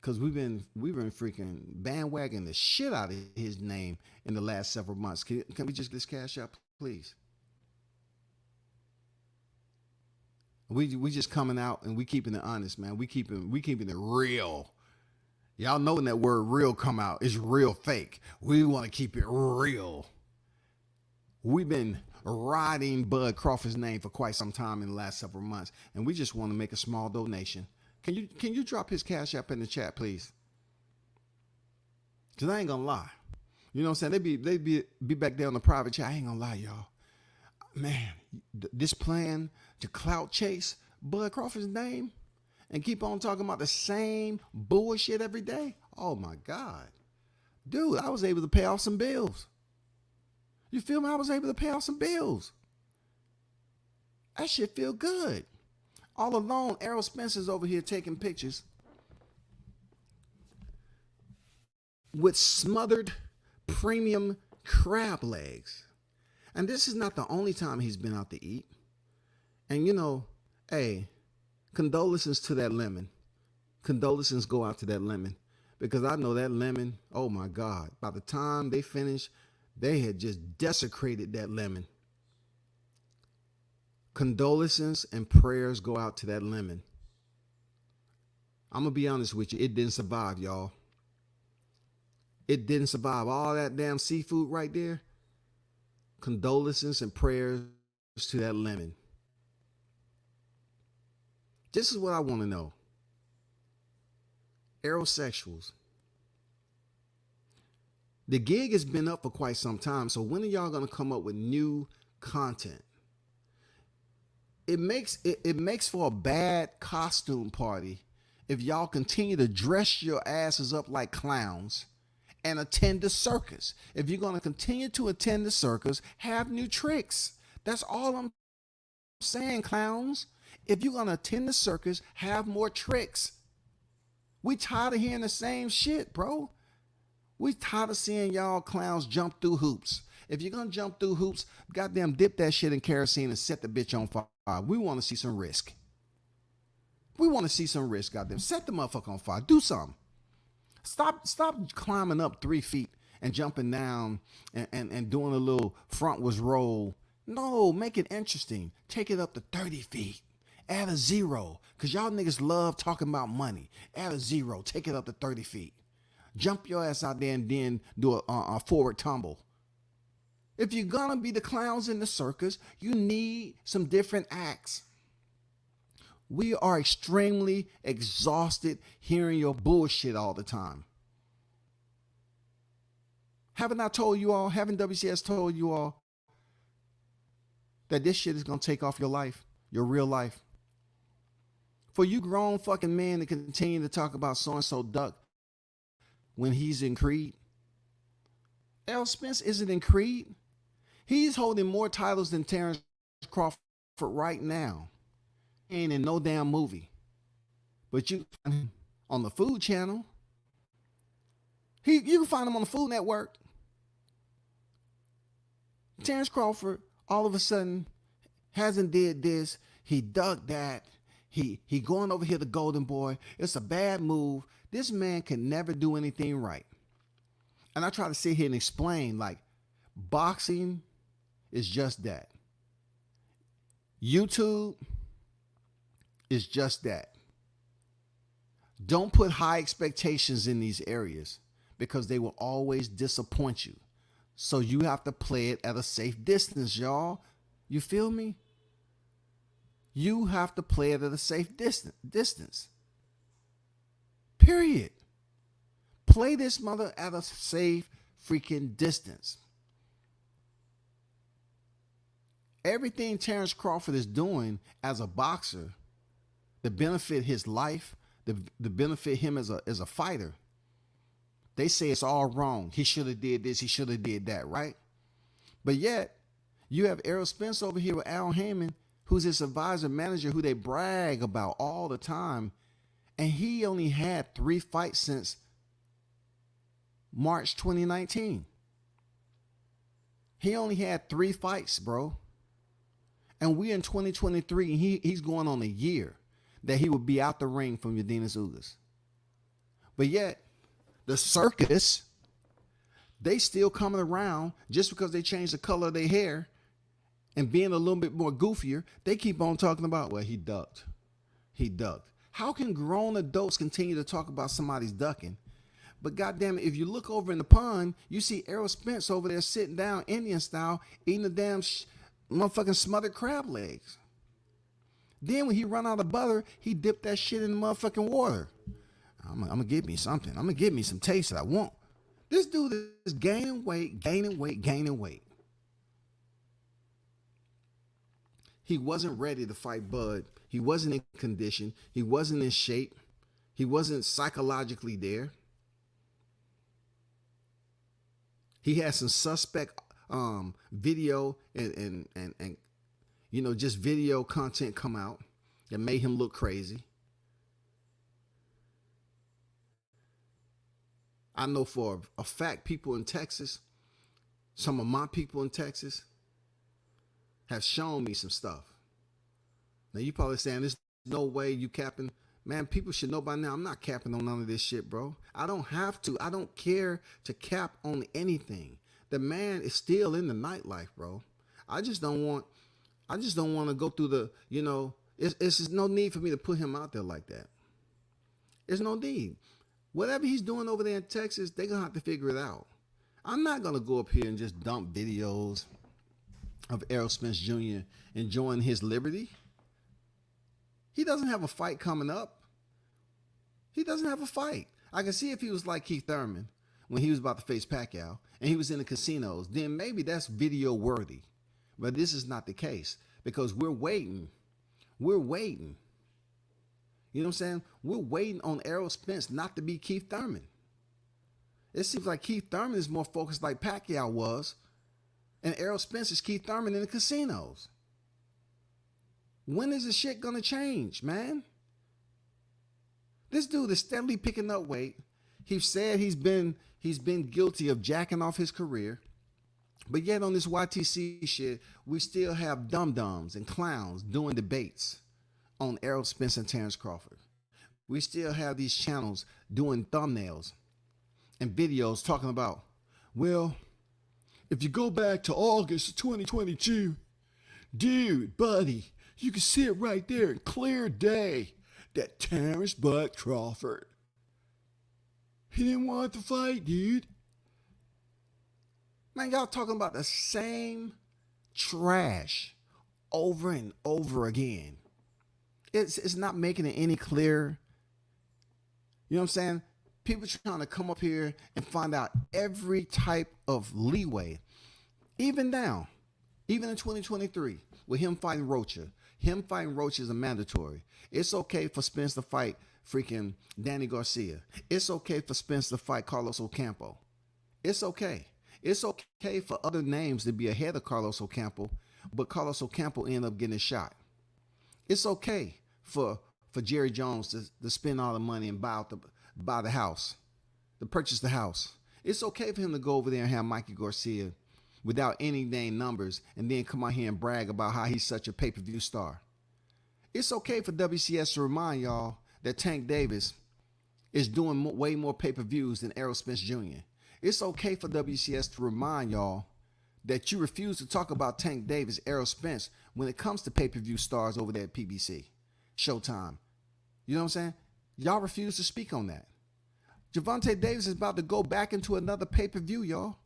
Because we've been freaking bandwagoning the shit out of his name in the last several months. Can we just get this Cash App, please? We just coming out and we keeping it honest, man. We keeping it real. Y'all know when that word real come out, it's real fake. We want to keep it real. We've been riding Bud Crawford's name for quite some time in the last several months, and we just want to make a small donation. Can you drop his Cash App in the chat, please? Because I ain't gonna lie. You know what I'm saying? They be back there on the private chat. I ain't gonna lie, y'all. Man, this plan to clout chase Bud Crawford's name and keep on talking about the same bullshit every day. Oh my God. Dude, I was able to pay off some bills. You feel me? I was able to pay off some bills. That shit feel good. All alone, Errol Spence is over here taking pictures with smothered premium crab legs. And this is not the only time he's been out to eat. And hey, condolences to that lemon. Condolences go out to that lemon. Because I know that lemon, oh my God, by the time they finished, they had just desecrated that lemon. Condolences and prayers go out to that lemon. I'm going to be honest with you. It didn't survive, y'all. it didn't survive all that damn seafood right there. Condolences and prayers to that lemon. This is what I want to know. Aerosexuals. The gig has been up for quite some time, so when are y'all going to come up with new content? It makes for a bad costume party if y'all continue to dress your asses up like clowns and attend the circus. If you're going to continue to attend the circus, have new tricks. That's all I'm saying, clowns. If you're going to attend the circus, have more tricks. We tired of hearing the same shit, bro. We tired of seeing y'all clowns jump through hoops. If you're going to jump through hoops, goddamn dip that shit in kerosene and set the bitch on fire. We want to see some risk. We want to see some risk, goddamn. Set the motherfucker on fire. Do something. Stop climbing up 3 feet and jumping down and doing a little frontwards roll. No, make it interesting. Take it up to 30 feet. Add a 0. Because y'all niggas love talking about money. Add a 0. Take it up to 30 feet. Jump your ass out there and then do a forward tumble. If you're going to be the clowns in the circus, you need some different acts. We are extremely exhausted hearing your bullshit all the time. Haven't I told you all, haven't WCS told you all that this shit is going to take off your life, your real life? For you grown fucking men to continue to talk about so-and-so duck when he's in Creed. Spence isn't in Creed. He's holding more titles than Terrence Crawford right now. He ain't in no damn movie. But you can find him on the Food Channel. You can find him on the Food Network. Terrence Crawford all of a sudden hasn't did this. He ducked that. He going over here to Golden Boy. It's a bad move. This man can never do anything right. And I try to sit here and explain, like, boxing is just that. YouTube is just that. Don't put high expectations in these areas because they will always disappoint you. So you have to play it at a safe distance, y'all. You feel me? You have to play it at a safe distance. Period. Play this mother at a safe freaking distance. Everything Terrence Crawford is doing as a boxer, to benefit his life, to benefit him as a fighter, they say it's all wrong. He should have did this. He should have did that, right? But yet, you have Errol Spence over here with Al Heyman, who's his advisor manager, who they brag about all the time. And he only had 3 fights since March 2019. He only had 3 fights, bro. And we're in 2023, and he's going on a year that he would be out the ring from Yadinas Ugas. But yet, the circus, they still coming around just because they changed the color of their hair and being a little bit more goofier. They keep on talking about, well, he ducked. He ducked. How can grown adults continue to talk about somebody's ducking? But goddamn it, if you look over in the pond, you see Errol Spence over there sitting down Indian style, eating the damn motherfucking smothered crab legs. Then when he run out of butter, he dipped that shit in the motherfucking water. I'm gonna give me something. I'm gonna give me some taste that I want. This dude is gaining weight. He wasn't ready to fight Bud. He wasn't in condition. He wasn't in shape. He wasn't psychologically there. He had some suspect video and you know, just video content come out that made him look crazy. I know for a fact people in Texas, some of my people in Texas have shown me some stuff. Now you probably saying there's no way you capping. Man, people should know by now I'm not capping on none of this shit, bro. I don't have to. I don't care to cap on anything. The man is still in the nightlife, bro. I just don't want to go through the, you know, it's no need for me to put him out there like that. There's no need. Whatever he's doing over there in Texas, they're going to have to figure it out. I'm not going to go up here and just dump videos of Errol Spence Jr. enjoying his liberty. He doesn't have a fight coming up. He doesn't have a fight. I can see if he was like Keith Thurman when he was about to face Pacquiao and he was in the casinos, then maybe that's video worthy. But this is not the case because we're waiting. We're waiting. You know what I'm saying? We're waiting on Errol Spence not to be Keith Thurman. It seems like Keith Thurman is more focused like Pacquiao was, and Errol Spence is Keith Thurman in the casinos. When is this shit gonna change, man? This dude is steadily picking up weight. He said he's been guilty of jacking off his career. But yet on this YTC shit, we still have dum-dums and clowns doing debates on Errol Spence and Terrence Crawford. We still have these channels doing thumbnails and videos talking about, well, if you go back to August of 2022, dude, buddy, you can see it right there in clear day that Terrence Bud Crawford, he didn't want to fight, dude. Man, y'all talking about the same trash over and over again. It's not making it any clearer. You know what I'm saying? People trying to come up here and find out every type of leeway. Even now, even in 2023, with him fighting Rocha. Him fighting Rocha is a mandatory. It's okay for Spence to fight freaking Danny Garcia. It's okay for Spence to fight Carlos Ocampo. It's okay. It's okay for other names to be ahead of Carlos Ocampo, but Carlos Ocampo ended up getting shot. It's okay for Jerry Jones to spend all the money and buy the house, to purchase the house. It's okay for him to go over there and have Mikey Garcia without any name numbers and then come out here and brag about how he's such a pay-per-view star. It's okay for WCS to remind y'all that Tank Davis is doing way more pay-per-views than Errol Spence Jr. It's okay for WCS to remind y'all that you refuse to talk about Tank Davis, Errol Spence, when it comes to pay-per-view stars over there at PBC, Showtime. You know what I'm saying? Y'all refuse to speak on that. Gervonta Davis is about to go back into another pay-per-view, y'all.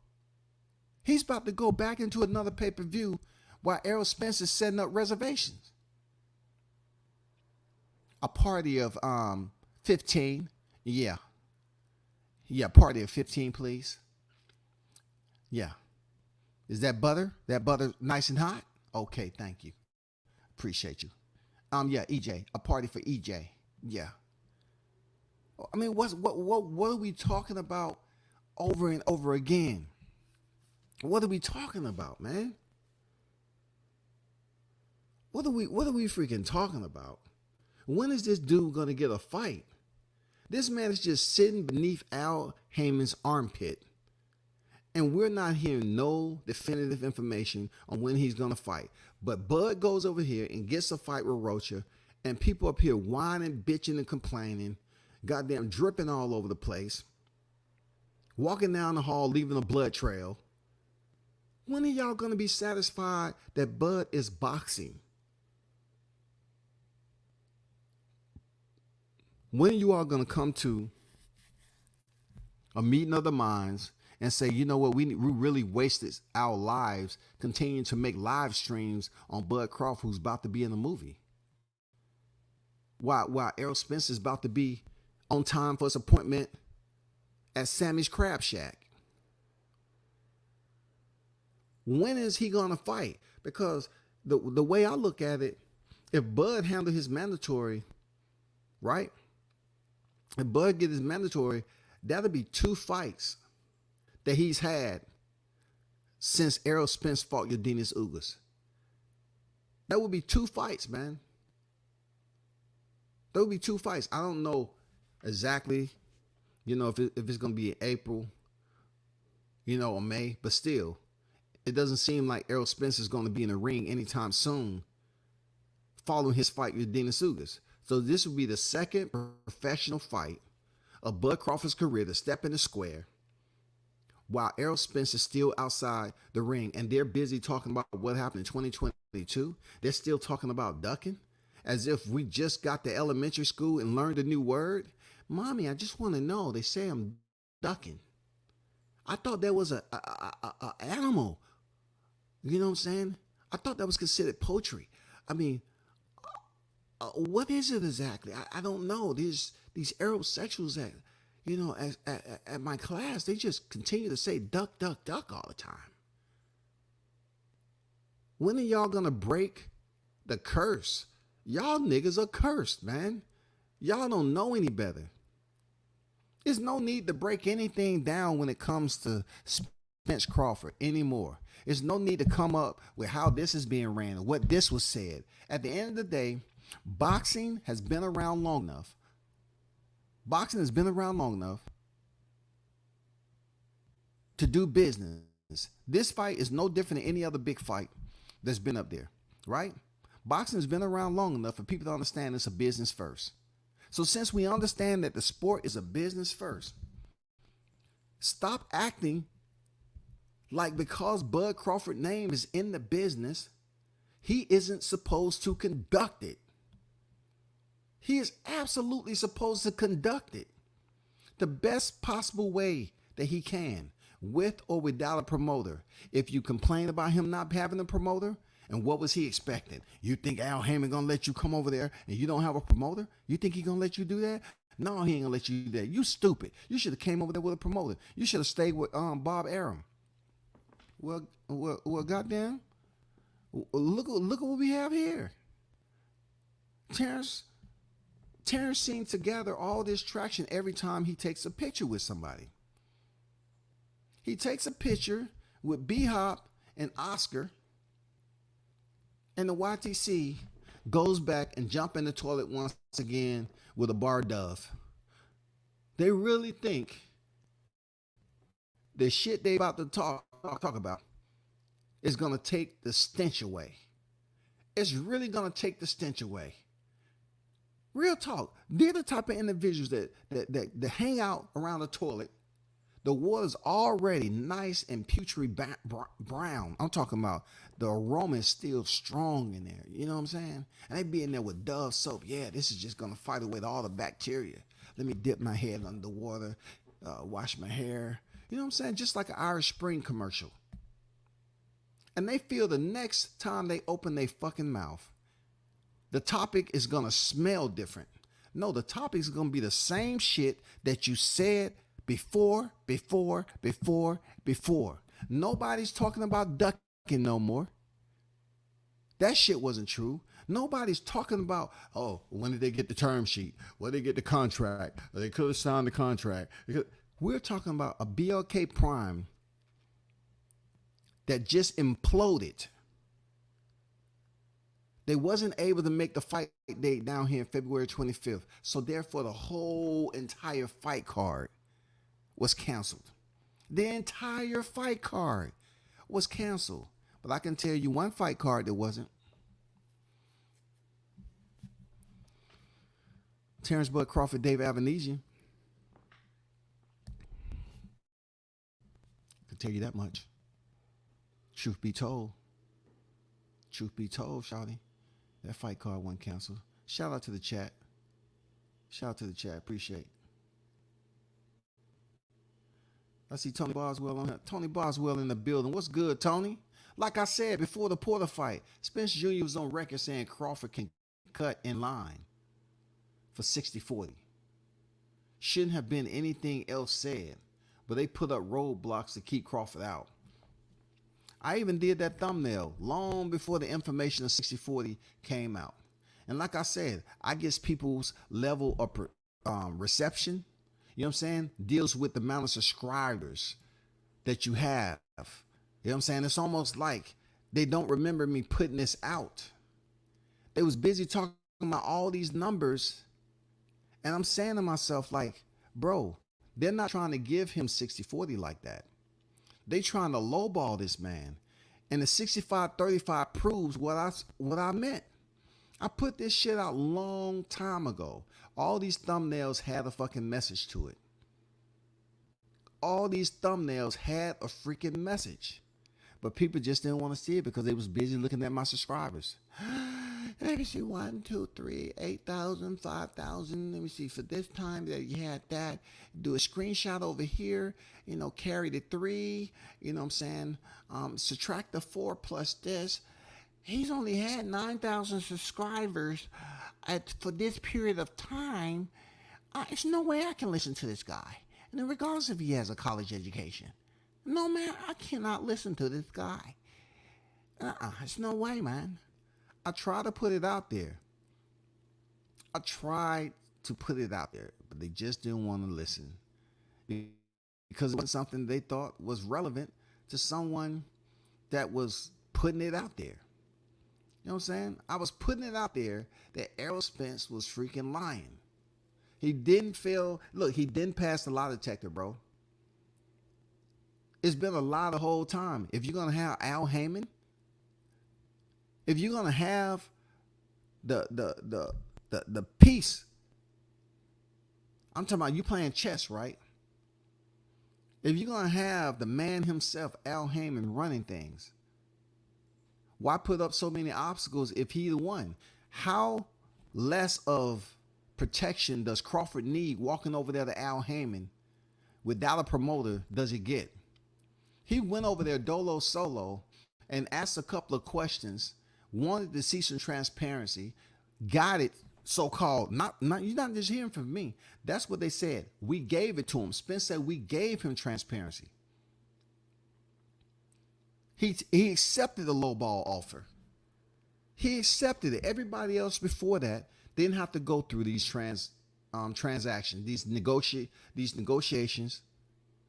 He's about to go back into another pay-per-view while Errol Spence is setting up reservations. A party of 15. Yeah. Yeah, party of 15, please. Yeah. Is that butter? That butter nice and hot? Okay, thank you. Appreciate you. Yeah, EJ. A party for EJ. Yeah. I mean, what are we talking about over and over again? What are we talking about, man? What are we freaking talking about? When is this dude gonna get a fight? This man is just sitting beneath Al Heyman's armpit, and we're not hearing no definitive information on when he's gonna fight. But Bud goes over here and gets a fight with Rocha, and people up here whining, bitching, and complaining, goddamn dripping all over the place, walking down the hall, leaving a blood trail. When are y'all gonna be satisfied that Bud is boxing? When are you all going to come to a meeting of the minds and say, you know what, we really wasted our lives continuing to make live streams on Bud Crawford, who's about to be in a movie? While Errol Spence is about to be on time for his appointment at Sammy's Crab Shack. When is he going to fight? Because the way I look at it, if Bud handled his mandatory, right? If Bud get his mandatory, that'll be 2 fights that he's had since Errol Spence fought Yordenis Ugas. That would be 2 fights, man. That would be 2 fights. I don't know exactly, if it's going to be in April, or May, but still, it doesn't seem like Errol Spence is going to be in the ring anytime soon following his fight with Yordenis Ugas. So this will be the second professional fight of Bud Crawford's career to step in the square while Errol Spence is still outside the ring, and they're busy talking about what happened in 2022. They're still talking about ducking as if we just got to elementary school and learned a new word. Mommy, I just want to know. They say I'm ducking. I thought that was a animal. You know what I'm saying? I thought that was considered poultry. I mean, what is it exactly? I don't know. These aerosexuals that, you know, at my class, they just continue to say duck, duck, duck all the time. When are y'all gonna break the curse? Y'all niggas are cursed, man. Y'all don't know any better. There's no need to break anything down when it comes to Spence Crawford anymore. There's no need to come up with how this is being ran or what this was said. At the end of the day, boxing has been around long enough. Boxing has been around long enough to do business. This fight is no different than any other big fight that's been up there, right? Boxing has been around long enough for people to understand it's a business first. So since we understand that the sport is a business first, stop acting like because Bud Crawford's name is in the business, he isn't supposed to conduct it. He is absolutely supposed to conduct it the best possible way that he can, with or without a promoter. If you complain about him not having a promoter, and what was he expecting? You think Al Heyman gonna let you come over there and you don't have a promoter? You think he gonna let you do that? No, he ain't gonna let you do that. You stupid. You should have came over there with a promoter. You should have stayed with Bob Arum. Well, goddamn. Look what we have here. Terrence seems to gather all this traction every time he takes a picture with somebody. He takes a picture with B-Hop and Oscar, and the YTC goes back and jump in the toilet once again with a bar dove. They really think the shit they about to talk about is going to take the stench away. It's really going to take the stench away. Real talk. They're the type of individuals that hang out around the toilet. The water's already nice and putrid brown. I'm talking about the aroma is still strong in there. You know what I'm saying? And they be in there with Dove soap. Yeah, this is just going to fight away all the bacteria. Let me dip my head under the water, wash my hair. You know what I'm saying? Just like an Irish Spring commercial. And they feel the next time they open their fucking mouth, the topic is going to smell different. No, the topic is going to be the same shit that you said before. Nobody's talking about ducking no more. That shit wasn't true. Nobody's talking about, oh, when did they get the term sheet? When did they get the contract? Or they could have signed the contract. We're talking about a BLK Prime that just imploded. They wasn't able to make the fight date down here in February 25th. So therefore, the whole entire fight card was canceled. The entire fight card was canceled. But I can tell you one fight card that wasn't. Terrence Bud Crawford, Dave Avanesian. I can tell you that much. Truth be told, shawty, that fight card wasn't canceled. Shout out to the chat. Appreciate it. I see Tony Boswell on here. Tony Boswell in the building. What's good, Tony? Like I said before the Porter fight, Spence Jr. was on record saying Crawford can cut in line for 60-40. Shouldn't have been anything else said, but they put up roadblocks to keep Crawford out. I even did that thumbnail long before the information of 60-40 came out. And like I said, I guess people's level of reception, you know what I'm saying, deals with the amount of subscribers that you have. You know what I'm saying? It's almost like they don't remember me putting this out. They was busy talking about all these numbers. And I'm saying to myself, like, bro, they're not trying to give him 60-40 like that. They trying to lowball this man. And the 65-35 proves what I meant. I put this shit out long time ago. All these thumbnails had a fucking message to it. All these thumbnails had a freaking message. But people just didn't want to see it because they was busy looking at my subscribers. Let me see, 1, 2, 3, 8,000, 5,000. Let me see, for this time that you had that, do a screenshot over here, carry the 3, you know what I'm saying? Subtract the 4 plus this. He's only had 9,000 subscribers for this period of time. There's no way I can listen to this guy. And regardless if he has a college education. No, man, I cannot listen to this guy. There's no way, man. I try to put it out there. I tried to put it out there, but they just didn't want to listen. Because it wasn't something they thought was relevant to someone that was putting it out there. You know what I'm saying? I was putting it out there that Errol Spence was freaking lying. He didn't fail. Look, he didn't pass the lie detector, bro. It's been a lie the whole time. If you're going to have Al Heyman, if you're going to have the piece, I'm talking about you playing chess, right? If you're going to have the man himself, Al Heyman, running things, why put up so many obstacles if he the one? How less of protection does Crawford need walking over there to Al Heyman without a promoter does it get? He went over there dolo solo and asked a couple of questions, wanted to see some transparency, got it so-called. Not you're not just hearing from me. That's what they said. We gave it to him. Spence said we gave him transparency. He accepted the lowball offer. He accepted it. Everybody else before that didn't have to go through these transactions, these negotiations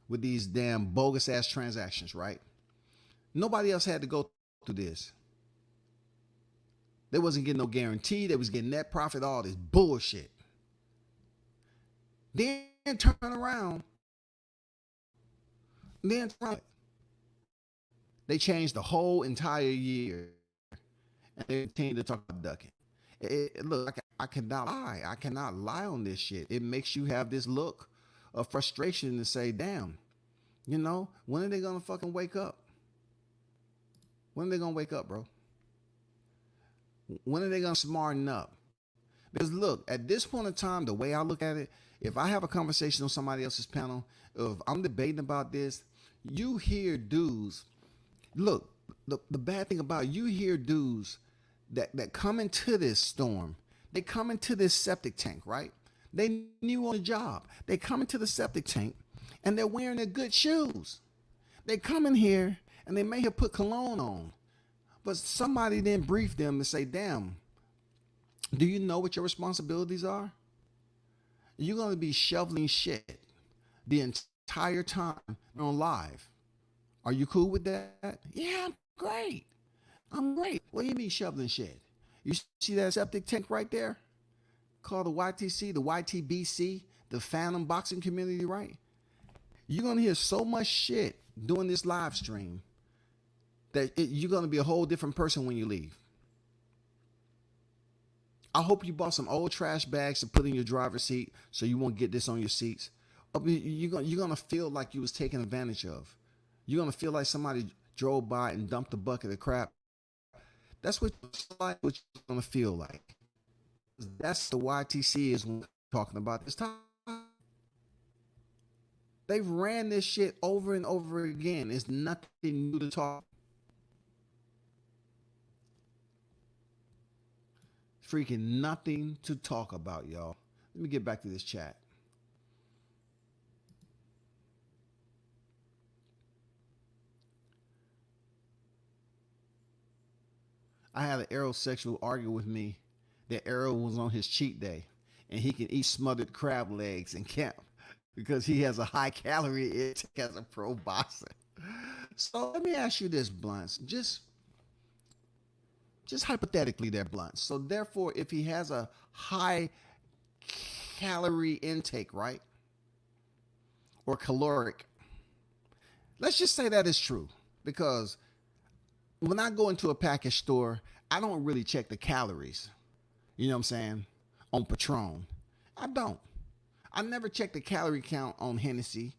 with these damn bogus ass transactions, right? Nobody else had to go through this. They wasn't getting no guarantee. They was getting net profit, all this bullshit. Then turn around. They changed the whole entire year. And they continue to talk about ducking. Look, I cannot lie. I cannot lie on this shit. It makes you have this look of frustration to say, damn, when are they going to fucking wake up? When are they going to wake up, bro? When are they going to smarten up? Because look, at this point in time, the way I look at it, if I have a conversation on somebody else's panel, if I'm debating about this, you hear dudes, look, the bad thing about it, you hear dudes that come into this storm, they come into this septic tank, right? They new on the job. They come into the septic tank and they're wearing their good shoes. They come in here and they may have put cologne on, but somebody didn't brief them to say, damn, do you know what your responsibilities are? You're going to be shoveling shit the entire time on live. Are you cool with that? Yeah, I'm great. I'm great. What do you mean shoveling shit? You see that septic tank right there? Called the YTC, the YTBC, the Phantom Boxing Community, right? You're going to hear so much shit during this live stream that you're going to be a whole different person when you leave. I hope you bought some old trash bags to put in your driver's seat so you won't get this on your seats. You're going to feel like you was taken advantage of. You're going to feel like somebody drove by and dumped a bucket of crap. That's what you're going to feel like. That's the YTC is talking about this time. They've ran this shit over and over again. It's nothing new to talk. Freaking nothing to talk about, y'all. Let me get back to this chat. I had an aerosexual argue with me that Errol was on his cheat day and he can eat smothered crab legs in camp because he has a high calorie intake as a pro boxer. So let me ask you this, Blunts. Just hypothetically there, Blunts. So therefore, if he has a high calorie intake, right? Or caloric, let's just say that is true, because when I go into a package store, I don't really check the calories. You know what I'm saying? On Patron. I don't. I never check the calorie count on Hennessy.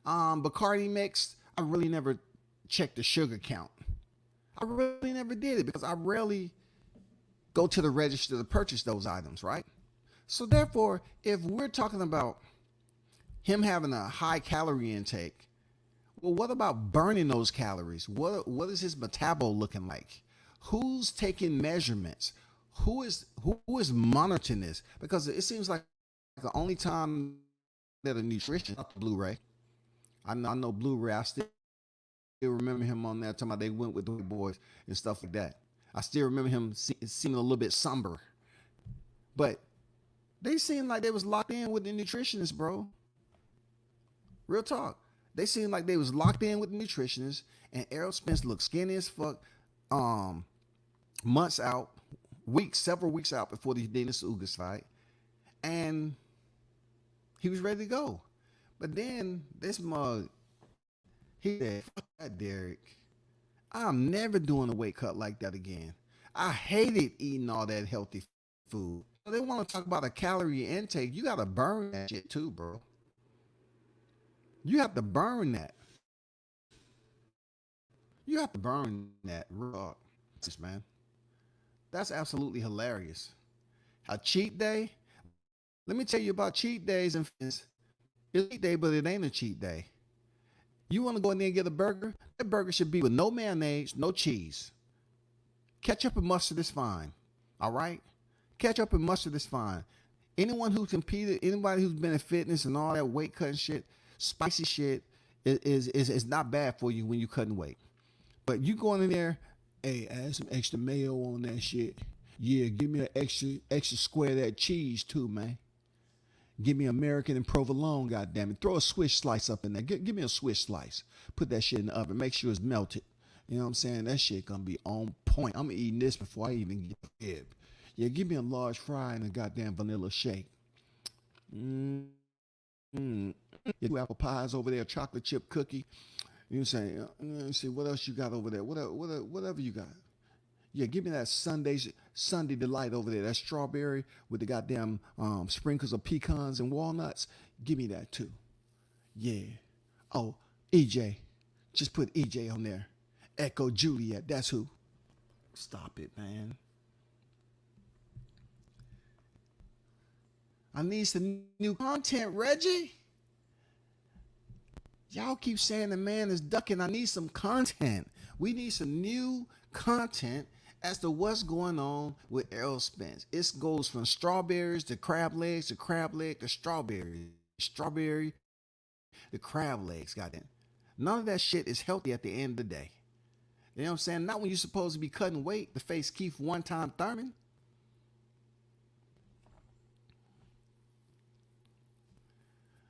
Bacardi mix, I really never checked the sugar count. I really never did it because I rarely go to the register to purchase those items, right? So therefore, if we're talking about him having a high calorie intake, well, what about burning those calories? What is his metabol looking like? Who's taking measurements? Who is monitoring this? Because it seems like the only time that a nutrition, not the Blu-ray. I know Blu-ray. I still remember him on that time they went with the boys and stuff like that. I still remember him seeming a little bit somber, but they seemed like they was locked in with the nutritionist, bro. Real talk. They seemed like they was locked in with the nutritionist, and Errol Spence looked skinny as fuck. Months out, several weeks out before the Dennis Ugas fight, and he was ready to go. But then this mug, he said, "Fuck that, Derek. I'm never doing a weight cut like that again. I hated eating all that healthy food." So they want to talk about a calorie intake. You got to burn that shit too, bro. You have to burn that. You have to burn that raw, man. That's absolutely hilarious. A cheat day? Let me tell you about cheat days and it's a cheat day, but it ain't a cheat day. You want to go in there and get a burger? That burger should be with no mayonnaise, no cheese. Ketchup and mustard is fine. All right? Ketchup and mustard is fine. Anyone who competed, anybody who's been in fitness and all that weight cutting shit, spicy shit is not bad for you when you're cutting weight. But you going in there, hey, add some extra mayo on that shit. Yeah, give me an extra square of that cheese too, man. Give me American and provolone, goddammit. Throw a Swiss slice up in there. Give me a Swiss slice. Put that shit in the oven. Make sure it's melted. You know what I'm saying? That shit gonna be on point. I'm eating this before I even get the rib. Yeah, give me a large fry and a goddamn vanilla shake. Two apple pies over there, chocolate chip cookie. You know what I'm saying? Let me see, what else you got over there? Whatever you got. Yeah, give me that Sunday delight over there. That strawberry with the goddamn sprinkles of pecans and walnuts. Give me that too. Yeah. Oh, EJ. Just put EJ on there. Echo Juliet. That's who. Stop it, man. I need some new content, Reggie. Y'all keep saying the man is ducking. I need some content. We need some new content as to what's going on with Errol Spence. It goes from strawberries to crab legs to crab leg to strawberry to crab legs. Goddamn. None of that shit is healthy at the end of the day. You know what I'm saying? Not when you're supposed to be cutting weight to face Keith one-time Thurman.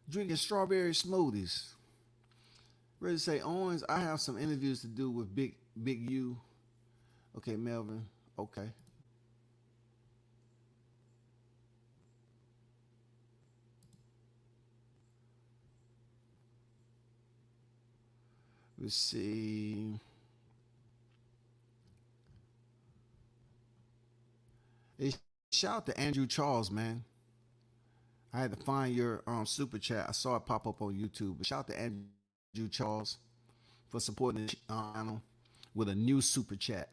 Drinking strawberry smoothies. Ready to say, Owens, I have some interviews to do with Big U. Okay, Melvin. Okay. Let's see. Hey, shout out to Andrew Charles, man. I had to find your super chat. I saw it pop up on YouTube. But shout out to Andrew Charles for supporting the channel with a new super chat.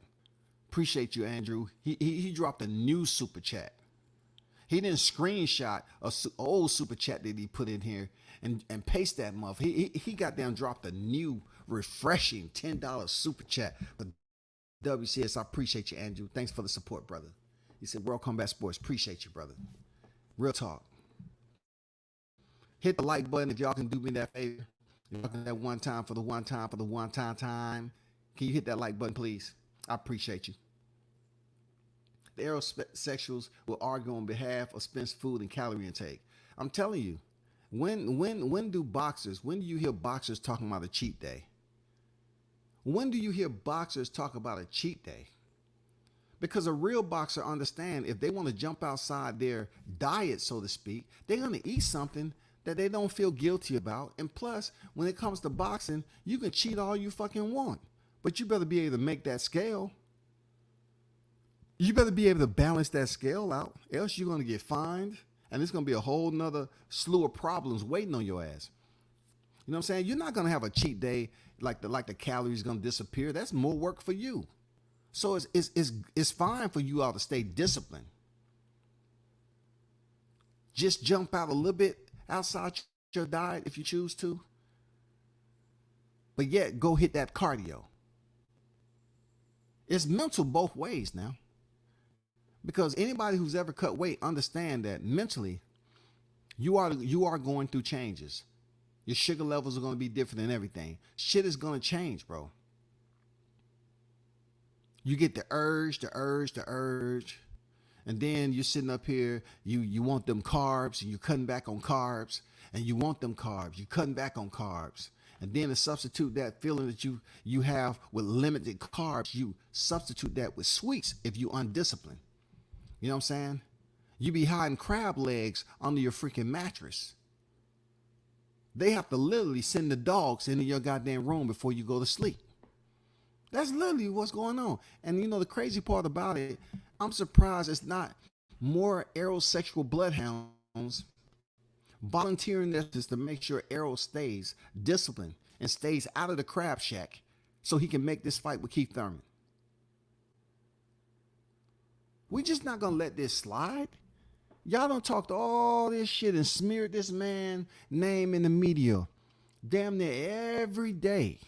Appreciate you, Andrew. He dropped a new super chat. He didn't screenshot an old super chat that he put in here and paste that muff. He got down, dropped a new, refreshing $10 super chat. But WCS, I appreciate you, Andrew. Thanks for the support, brother. He said, World Combat Sports, appreciate you, brother. Real talk. Hit the like button if y'all can do me that favor. If y'all can that one time for the one time. Can you hit that like button, please? I appreciate you. The aerosexuals will argue on behalf of Spence food and calorie intake. I'm telling you, when do you hear boxers talking about a cheat day? When do you hear boxers talk about a cheat day? Because a real boxer understands if they want to jump outside their diet, so to speak, they're going to eat something that they don't feel guilty about. And plus, when it comes to boxing, you can cheat all you fucking want. But you better be able to make that scale. You better be able to balance that scale out. Else you're going to get fined. And it's going to be a whole nother slew of problems waiting on your ass. You know what I'm saying? You're not going to have a cheat day like the calories going to disappear. That's more work for you. So it's fine for you all to stay disciplined. Just jump out a little bit outside your diet if you choose to. But yet go hit that cardio. It's mental both ways now. Because anybody who's ever cut weight understand that mentally you are going through changes. Your sugar levels are going to be different and everything. Shit is going to change, bro. You get the urge. And then you're sitting up here, you want them carbs, and you're cutting back on carbs, and you want them carbs, you're cutting back on carbs. And then to substitute that feeling that you have with limited carbs, you substitute that with sweets if you undisciplined. You know what I'm saying? You be hiding crab legs under your freaking mattress. They have to literally send the dogs into your goddamn room before you go to sleep. That's literally what's going on. And you know, the crazy part about it, I'm surprised it's not more aerosexual bloodhounds volunteering this to make sure Arrow stays disciplined and stays out of the crab shack so he can make this fight with Keith Thurman. We just not going to let this slide. Y'all don't talk to all this shit and smear this man name in the media damn near every day.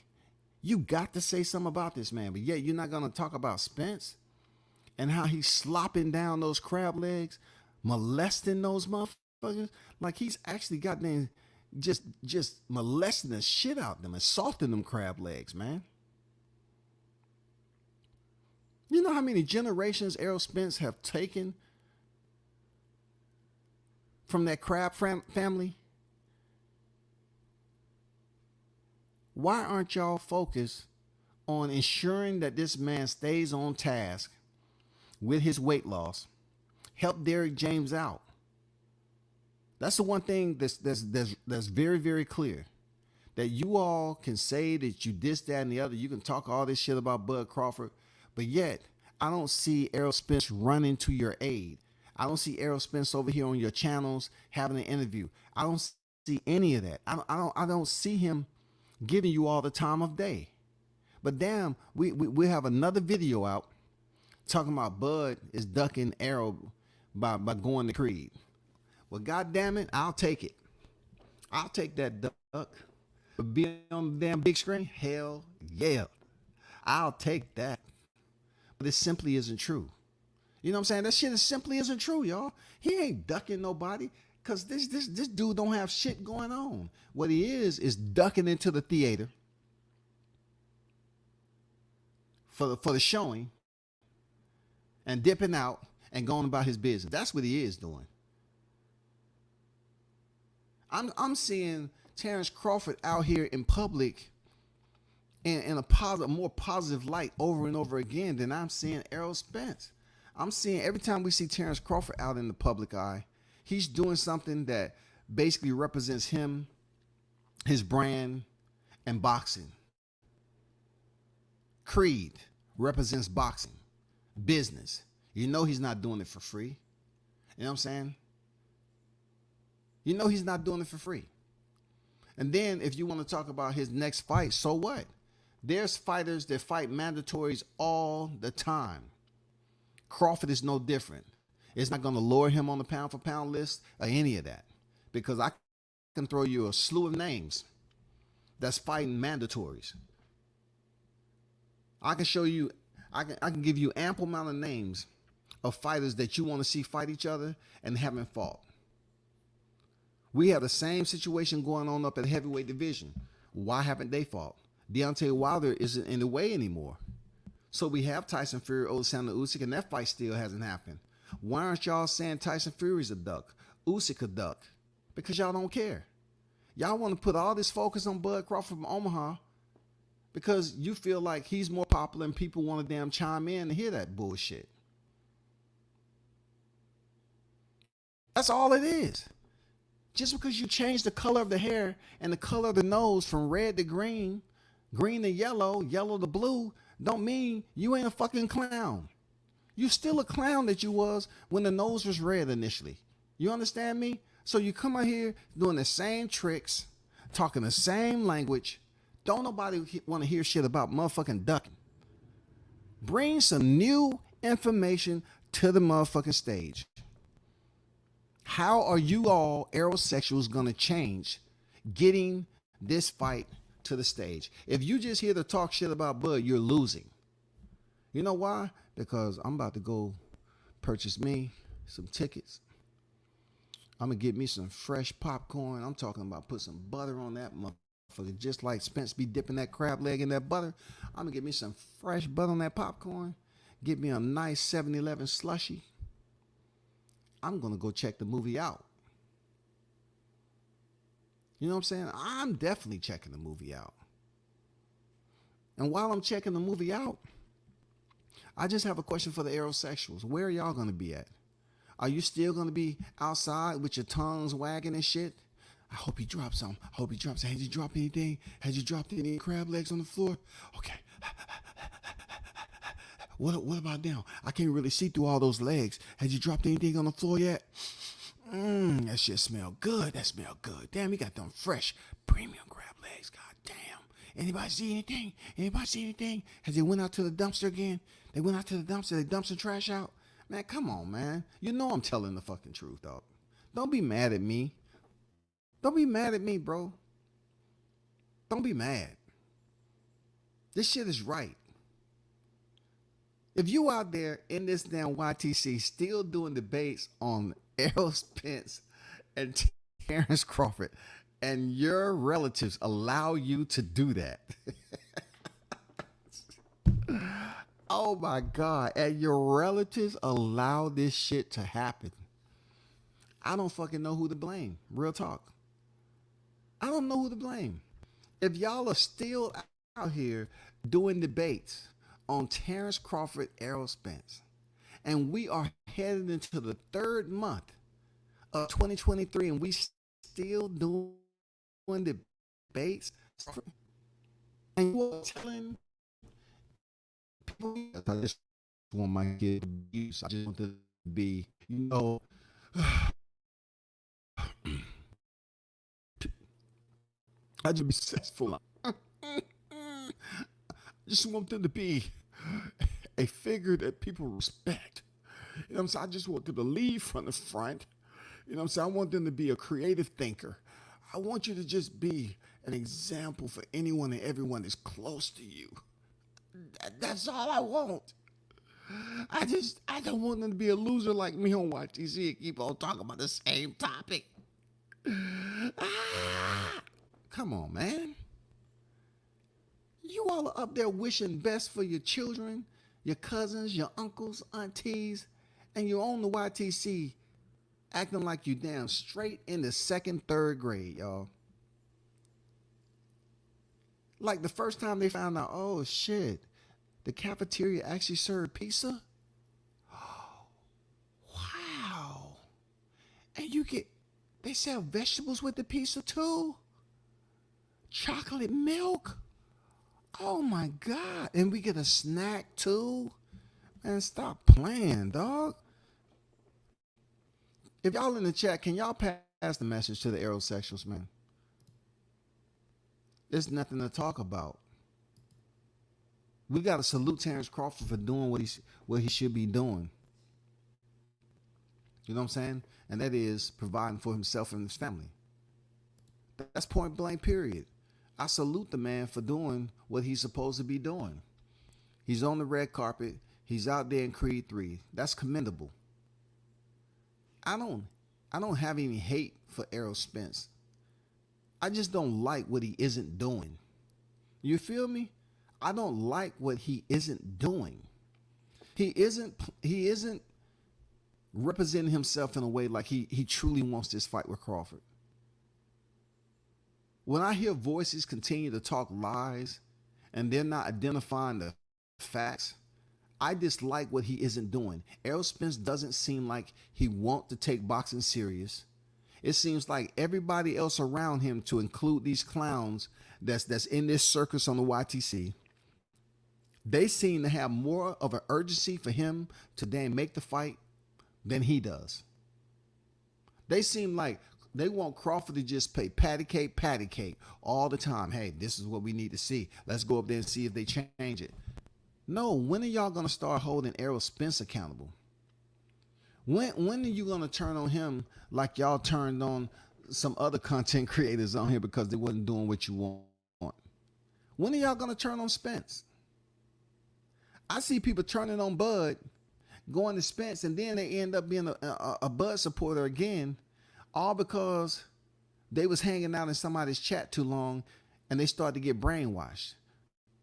You got to say something about this man, but yet you're not going to talk about Spence and how he's slopping down those crab legs, molesting those motherfuckers. Like he's actually goddamn just molesting the shit out of them, assaulting them crab legs, man. You know how many generations Errol Spence have taken from that crab family? Why aren't y'all focused on ensuring that this man stays on task with his weight loss? Help Derrick James out. That's the one thing that's very, very clear. That you all can say that you this, that, and the other. You can talk all this shit about Bud Crawford, but yet I don't see Errol Spence running to your aid. I don't see Errol Spence over here on your channels having an interview. I don't see any of that. I don't see him giving you all the time of day. But damn, we have another video out talking about Bud is ducking Errol by going to Creed. Well, God damn it, I'll take it. I'll take that duck. But be on the damn big screen? Hell yeah. I'll take that. But it simply isn't true. You know what I'm saying? That shit simply isn't true, y'all. He ain't ducking nobody. Because this dude don't have shit going on. What he is ducking into the theater for the showing and dipping out and going about his business. That's what he is doing. I'm seeing Terrence Crawford out here in public in a positive, more positive light over and over again than I'm seeing Errol Spence. I'm seeing every time we see Terrence Crawford out in the public eye, he's doing something that basically represents him, his brand, and boxing. Creed represents boxing, business. You know he's not doing it for free. You know what I'm saying? You know he's not doing it for free. And then if you want to talk about his next fight, so what? There's fighters that fight mandatories all the time. Crawford is no different. It's not going to lower him on the pound for pound list or any of that, because I can throw you a slew of names that's fighting mandatories. I can show you, I can give you ample amount of names of fighters that you want to see fight each other and haven't fought. We have the same situation going on up at the heavyweight division. Why haven't they fought? Deontay Wilder isn't in the way anymore. So we have Tyson Fury, Alexander Usyk, and that fight still hasn't happened. Why aren't y'all saying Tyson Fury's a duck, Usyk a duck? Because y'all don't care. Y'all want to put all this focus on Bud Crawford from Omaha because you feel like he's more popular and people want to damn chime in to hear that bullshit. That's all it is. Just because you change the color of the hair and the color of the nose from red to green, green to yellow, yellow to blue, don't mean you ain't a fucking clown. You still a clown that you was when the nose was red initially. You understand me? So you come out here doing the same tricks, talking the same language. Don't nobody want to hear shit about motherfucking ducking. Bring some new information to the motherfucking stage. How are you all aerosexuals gonna change getting this fight to the stage? If you just here to talk shit about Bud, you're losing. You know why? Because I'm about to go purchase me some tickets. I'm gonna get me some fresh popcorn. I'm talking about put some butter on that motherfucker, just like Spence be dipping that crab leg in that butter. I'm gonna get me some fresh butter on that popcorn. Get me a nice 7-Eleven slushie. I'm gonna go check the movie out. You know what I'm saying? I'm definitely checking the movie out. And while I'm checking the movie out, I just have a question for the aerosexuals. Where are y'all gonna be at? Are you still gonna be outside with your tongues wagging and shit? I hope he drops something. I hope he drops. Has he dropped anything? Has you dropped any crab legs on the floor? Okay. What about now? I can't really see through all those legs. Has you dropped anything on the floor yet? That shit smell good. That smell good. Damn, he got them fresh premium crab legs. God damn. Anybody see anything? Anybody see anything? Has they went out to the dumpster again? They went out to the dumpster. They dumped some trash out. Man, come on, man. You know I'm telling the fucking truth, dog. Don't be mad at me. Don't be mad at me, bro. Don't be mad. This shit is right. If you out there in this damn YTC still doing debates on Errol Spence and Terrence Crawford, and your relatives allow you to do that, oh my God, and your relatives allow this shit to happen, I don't fucking know who to blame. Real talk. I don't know who to blame. If y'all are still out here doing debates on Terrence Crawford, Errol Spence, and we are headed into the 3rd month of 2023, and we still doing debates, and you are telling people, I just want my kid to be, I just want to be, you know, I just be successful. I just want them to be a figure that people respect. You know what I'm saying? I just want them to lead from the front. You know what I'm saying? I want them to be a creative thinker. I want you to just be an example for anyone and everyone that's close to you. That's all I want. I don't want them to be a loser like me on YTC and keep on talking about the same topic. Come on, man. You all are up there wishing best for your children, your cousins, your uncles, aunties, and you're on the YTC acting like you damn straight in the 2nd, 3rd grade, y'all. Like the first time they found out, oh shit, the cafeteria actually served pizza? Oh, wow. And they sell vegetables with the pizza too? Chocolate milk? Oh my God. And we get a snack too? Man, stop playing, dog. If y'all in the chat, can y'all pass the message to the aerosexuals, man? There's nothing to talk about. We got to salute Terrence Crawford for doing what he should be doing. You know what I'm saying? And that is providing for himself and his family. That's point blank, period. I salute the man for doing what he's supposed to be doing. He's on the red carpet. He's out there in Creed 3. That's commendable. I don't have any hate for Errol Spence. I just don't like what he isn't doing. You feel me? I don't like what he isn't doing. He isn't representing himself in a way like he truly wants this fight with Crawford. When I hear voices continue to talk lies and they're not identifying the facts, I dislike what he isn't doing. Errol Spence doesn't seem like he wants to take boxing serious. It seems like everybody else around him, to include these clowns that's in this circus on the YTC, they seem to have more of an urgency for him to then make the fight than he does. They seem like they want Crawford to just play patty cake all the time. Hey, this is what we need to see. Let's go up there and see if they change it. No, when are y'all gonna start holding Errol Spence accountable? When are you gonna turn on him like y'all turned on some other content creators on here because they wasn't doing what you want? When are y'all gonna turn on Spence? I see people turning on Bud, going to Spence, and then they end up being a Bud supporter again, all because they was hanging out in somebody's chat too long and they started to get brainwashed.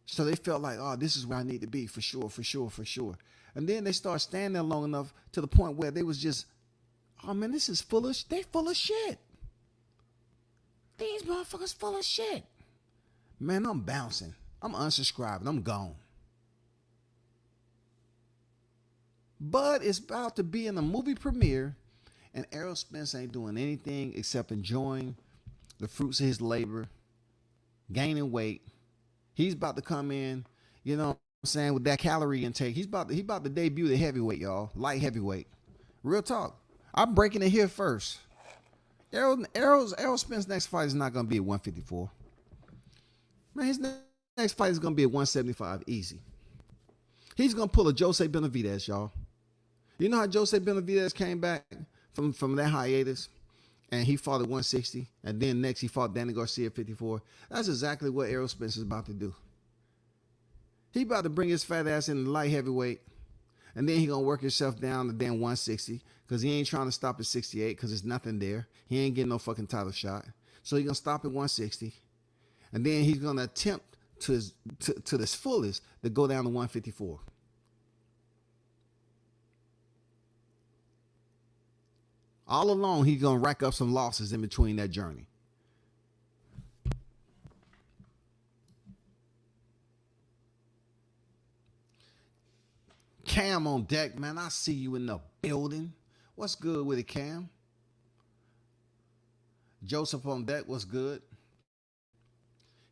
So they felt like, oh, this is where I need to be for sure, for sure, for sure. And then they start standing there long enough to the point where they was just, oh man, this is they full of shit. These motherfuckers full of shit. Man, I'm bouncing. I'm unsubscribing. I'm gone. Bud is about to be in a movie premiere, and Errol Spence ain't doing anything except enjoying the fruits of his labor, gaining weight. He's about to come in, you know what I'm saying, with that calorie intake. He's about to debut the heavyweight, y'all. Light heavyweight. Real talk. I'm breaking it here first. Errol Spence's next fight is not going to be at 154. Man, his next fight is going to be at 175 easy. He's going to pull a Jose Benavidez, y'all. You know how Jose Benavidez came back from that hiatus? And he fought at 160. And then next he fought Danny Garcia at 54. That's exactly what Errol Spence is about to do. He about to bring his fat ass in the light heavyweight. And then he going to work himself down to damn 160. Because he ain't trying to stop at 68. Because there's nothing there. He ain't getting no fucking title shot. So he going to stop at 160. And then he's going to attempt to this fullest to go down to 154. All along, he's going to rack up some losses in between that journey. Cam on deck, man. I see you in the building. What's good with it, Cam? Joseph on deck, what's good?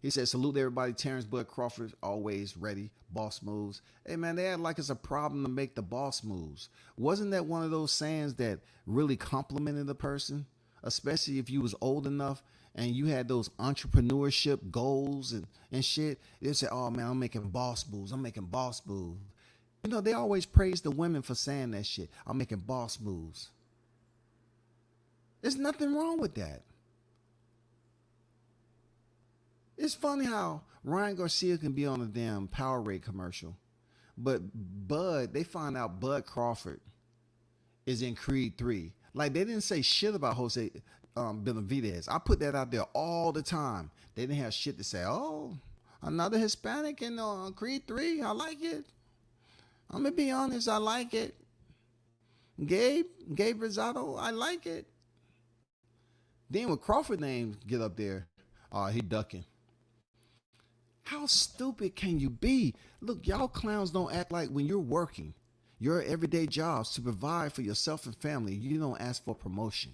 He said, salute everybody. Terrence Bud Crawford, always ready. Boss moves. Hey, man, they act like it's a problem to make the boss moves. Wasn't that one of those sayings that really complimented the person? Especially if you was old enough and you had those entrepreneurship goals and shit. They say, oh, man, I'm making boss moves. I'm making boss moves. You know, they always praise the women for saying that shit. I'm making boss moves. There's nothing wrong with that. It's funny how Ryan Garcia can be on a damn Powerade commercial, but Bud, they find out Bud Crawford is in Creed 3. Like, they didn't say shit about Jose Benavidez. I put that out there all the time. They didn't have shit to say. Oh, another Hispanic in Creed 3. I like it. I'm going to be honest. I like it. Gabe Rosado. I like it. Then when Crawford names get up there, he ducking. How stupid can you be? Look, y'all clowns don't act like when you're working your everyday jobs to provide for yourself and family, you don't ask for promotion.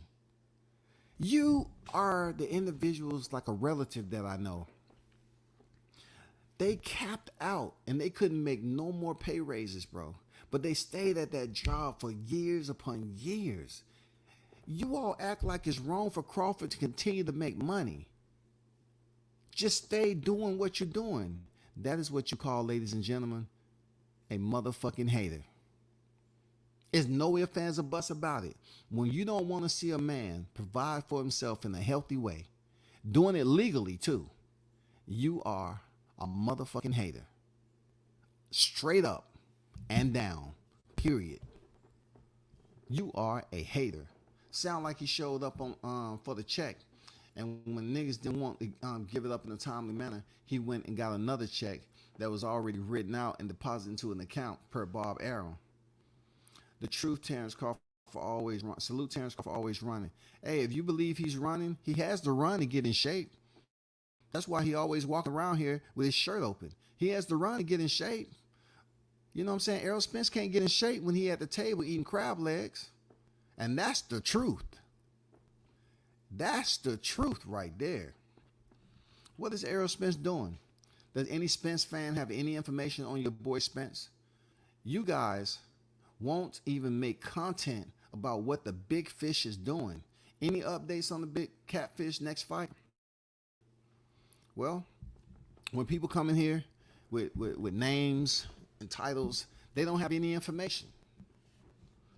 You are the individuals like a relative that I know. They capped out and they couldn't make no more pay raises, bro. But they stayed at that job for years upon years. You all act like it's wrong for Crawford to continue to make money. Just stay doing what you're doing. That is what you call, ladies and gentlemen, a motherfucking hater. There's no ifs, ands, or buts about it. When you don't want to see a man provide for himself in a healthy way, doing it legally too, you are a motherfucking hater. Straight up and down, period. You are a hater. Sound like he showed up on for the check. And when niggas didn't want to give it up in a timely manner, he went and got another check that was already written out and deposited into an account per Bob Aaron. The truth, Terrence Crawford always run. Salute Terrence Crawford always running. Hey, if you believe he's running, he has to run to get in shape. That's why he always walking around here with his shirt open. He has to run to get in shape. You know what I'm saying? Errol Spence can't get in shape when he at the table eating crab legs. And that's the truth. That's the truth right there. What is Errol Spence doing? Does any Spence fan have any information on your boy Spence? You guys won't even make content about what the big fish is doing. Any updates on the big catfish next fight? Well, when people come in here with names and titles. They don't have any information.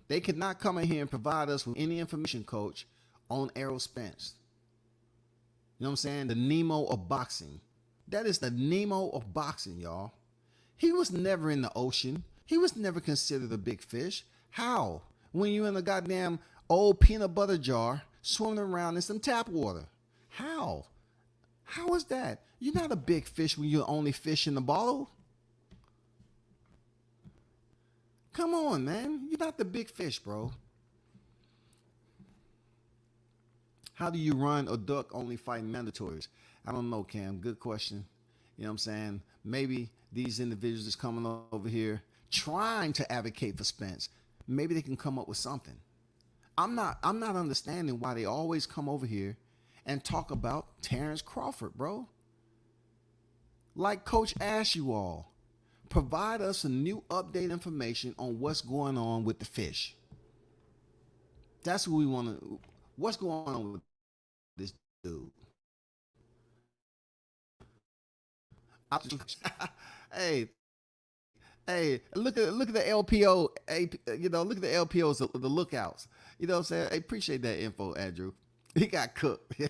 They could not come in here and provide us with any information, coach, on Errol Spence. You know what I'm saying? The Nemo of boxing. That is the Nemo of boxing, y'all. He was never in the ocean. He was never considered a big fish. How? When you're in a goddamn old peanut butter jar swimming around in some tap water. How? How is that? You're not a big fish when you're the only fish in the bottle. Come on, man. You're not the big fish, bro. How do you run or duck only fighting mandatories? I don't know, Cam. Good question. You know what I'm saying? Maybe these individuals that's coming over here trying to advocate for Spence, maybe they can come up with something. I'm not understanding why they always come over here and talk about Terrence Crawford, bro. Like Coach asked you all, provide us some new update information on what's going on with the fish. That's what we want to. What's going on with this dude? Hey, look at the LPO. You know, look at the LPOs, the lookouts. You know what I'm saying? I appreciate that info, Andrew. He got cooked.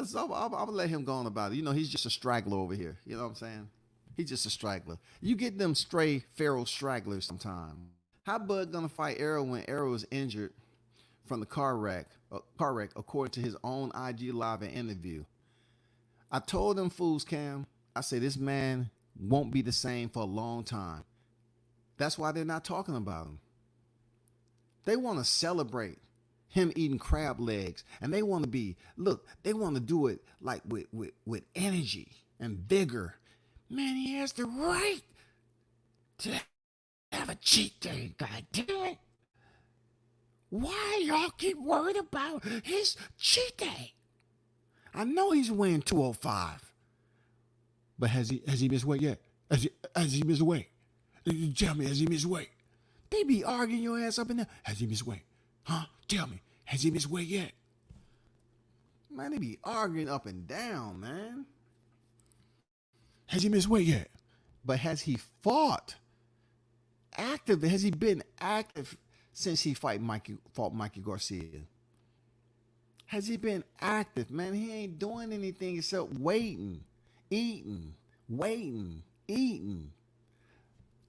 So I'm gonna let him go on about it. You know, he's just a straggler over here. You know what I'm saying? He's just a straggler. You get them stray feral stragglers sometime. How Bud gonna fight Errol when Errol is injured from the car wreck, according to his own IG Live and interview? I told them fools, Cam, I say this man won't be the same for a long time. That's why they're not talking about him. They want to celebrate him eating crab legs, and they want to be, look, they want to do it like with energy and vigor. Man, he has the right to have a cheat day, God damn it. Why y'all keep worried about his cheat day? I know he's weighing 205. But has he missed weight yet? Has he missed weight? Tell me, has he missed weight? They be arguing your ass up in there. Has he missed weight? Huh? Tell me, has he missed weight yet? Man, they be arguing up and down, man. Has he missed weight yet? But has he fought active? Has he been active since he fought Mikey Garcia? Has he been active? Man, he ain't doing anything except waiting, eating,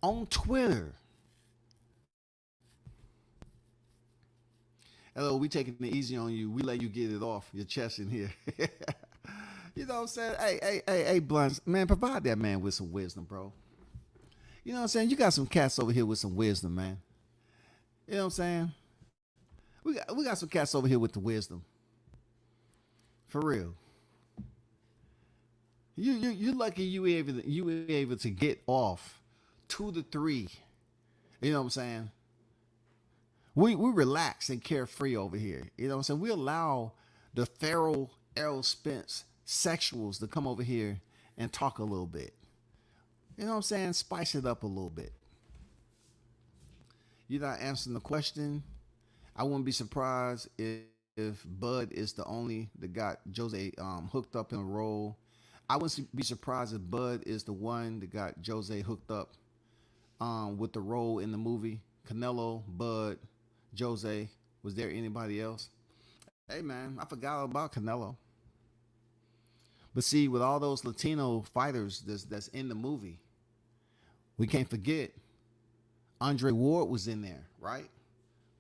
on Twitter. Hello, we taking it easy on you. We let you get it off your chest in here. You know what I'm saying? Hey, Blunts, man, provide that man with some wisdom, bro. You know what I'm saying? You got some cats over here with some wisdom, man. You know what I'm saying? We got some cats over here with the wisdom. For real. You're lucky you were able to get off 2 to 3. You know what I'm saying? We relax and carefree over here. You know what I'm saying? We allow the feral Errol Spence sexuals to come over here and talk a little bit. You know what I'm saying? Spice it up a little bit. You're not answering the question. I wouldn't be surprised if Bud is the only that got Jose hooked up in a role. I wouldn't be surprised if Bud is the one that got Jose hooked up with the role in the movie. Canelo, Bud, Jose. Was there anybody else? Hey, man, I forgot about Canelo. But see, with all those Latino fighters that's in the movie, we can't forget Andre Ward was in there, right?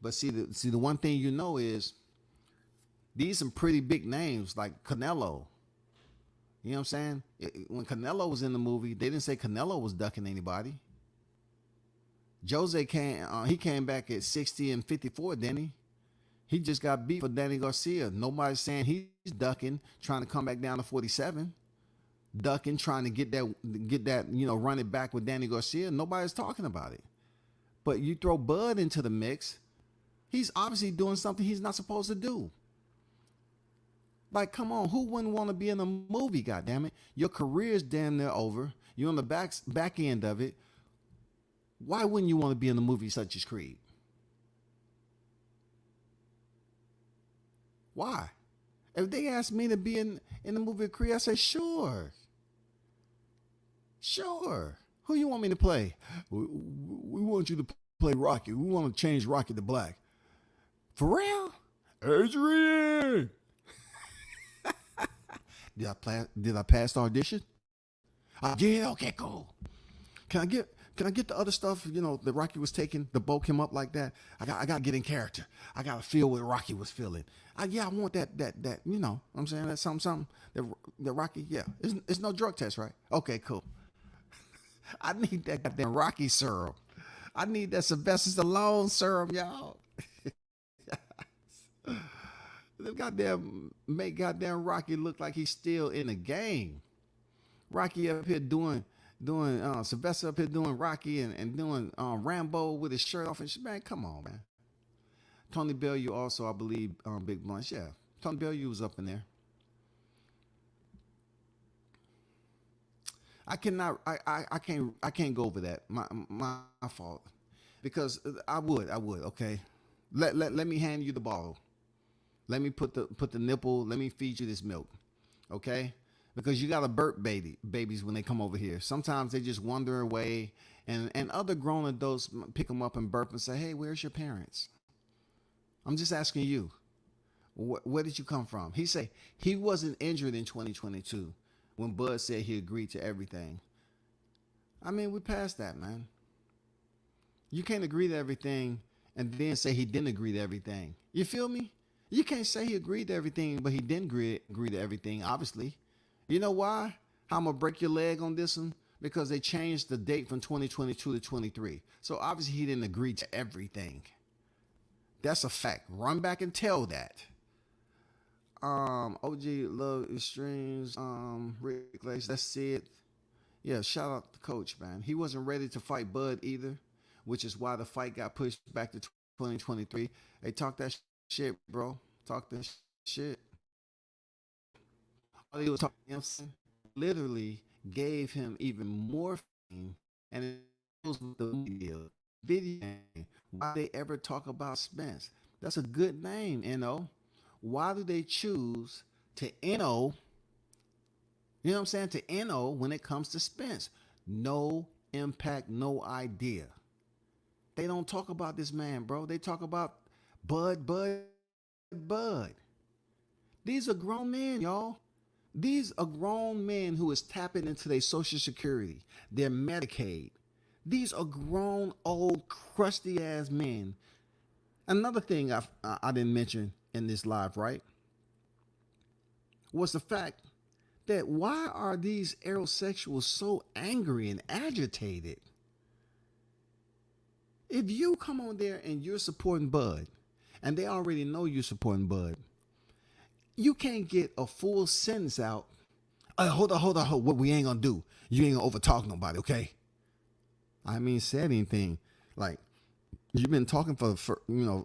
But see, the one thing you know is these some pretty big names like Canelo. You know what I'm saying? When Canelo was in the movie, they didn't say Canelo was ducking anybody. Jose came back at 60 and 54, didn't he? He just got beat for Danny Garcia. Nobody's saying he's ducking, trying to come back down to 47. Ducking, trying to get that, run it back with Danny Garcia. Nobody's talking about it. But you throw Bud into the mix, he's obviously doing something he's not supposed to do. Like, come on, who wouldn't want to be in a movie, goddammit? Your career's damn near over. You're on the back end of it. Why wouldn't you want to be in a movie such as Creed? Why? If they asked me to be in the movie Creed, I say, sure. Sure. Who you want me to play? We want you to play Rocky. We want to change Rocky to black. For real? Adrian! Did I pass the audition? Yeah, okay, cool. Can I get the other stuff, that Rocky was taking to bulk him up like that? I got to get in character. I got to feel what Rocky was feeling. I want that, I'm saying that's something that Rocky, yeah. It's no drug test, right? Okay, cool. I need that goddamn Rocky serum. I need that Sylvester Stallone serum, y'all. Make goddamn Rocky look like he's still in the game. Rocky up here doing Sylvester up here doing Rocky and doing Rambo with his shirt off and shit. Man, come on, man. Tony Bellew also, I believe, Big Blunts. Yeah, Tony Bellew was up in there. I can't go over that. My fault. Because I would. Okay, let me hand you the bottle. Let me put the nipple. Let me feed you this milk. Okay. Because you got to burp babies when they come over here. Sometimes they just wander away, and other grown adults pick them up and burp and say, "Hey, where's your parents?" I'm just asking you, where did you come from? He say he wasn't injured in 2022 when Bud said he agreed to everything. I mean, we passed that, man. You can't agree to everything and then say he didn't agree to everything. You feel me? You can't say he agreed to everything, but he didn't agree to everything, obviously. You know why? How I'm going to break your leg on this one? Because they changed the date from 2022 to 23. So obviously he didn't agree to everything. That's a fact. Run back and tell that. OG Love Extremes, Rick Lace, that's it. Yeah, shout out to Coach, man. He wasn't ready to fight Bud either, which is why the fight got pushed back to 2023. Hey, talk that shit, bro. Talk that shit. All he was talking, literally gave him even more fame, and it was the media video game. Why they ever talk about Spence? That's a good name, N.O. Why do they choose to N.O.? You know what I'm saying? To N.O. when it comes to Spence. No impact, no idea. They don't talk about this man, bro. They talk about Bud. These are grown men, y'all. These are grown men who is tapping into their Social Security, their Medicaid. These are grown, old, crusty ass men. Another thing I didn't mention in this live, right, was the fact that why are these aerosexuals so angry and agitated? If you come on there and you're supporting Bud, and they already know you're supporting Bud, you can't get a full sentence out. Hold on. What we ain't gonna do? You ain't gonna overtalk nobody, okay? I mean, said anything. Like, you've been talking for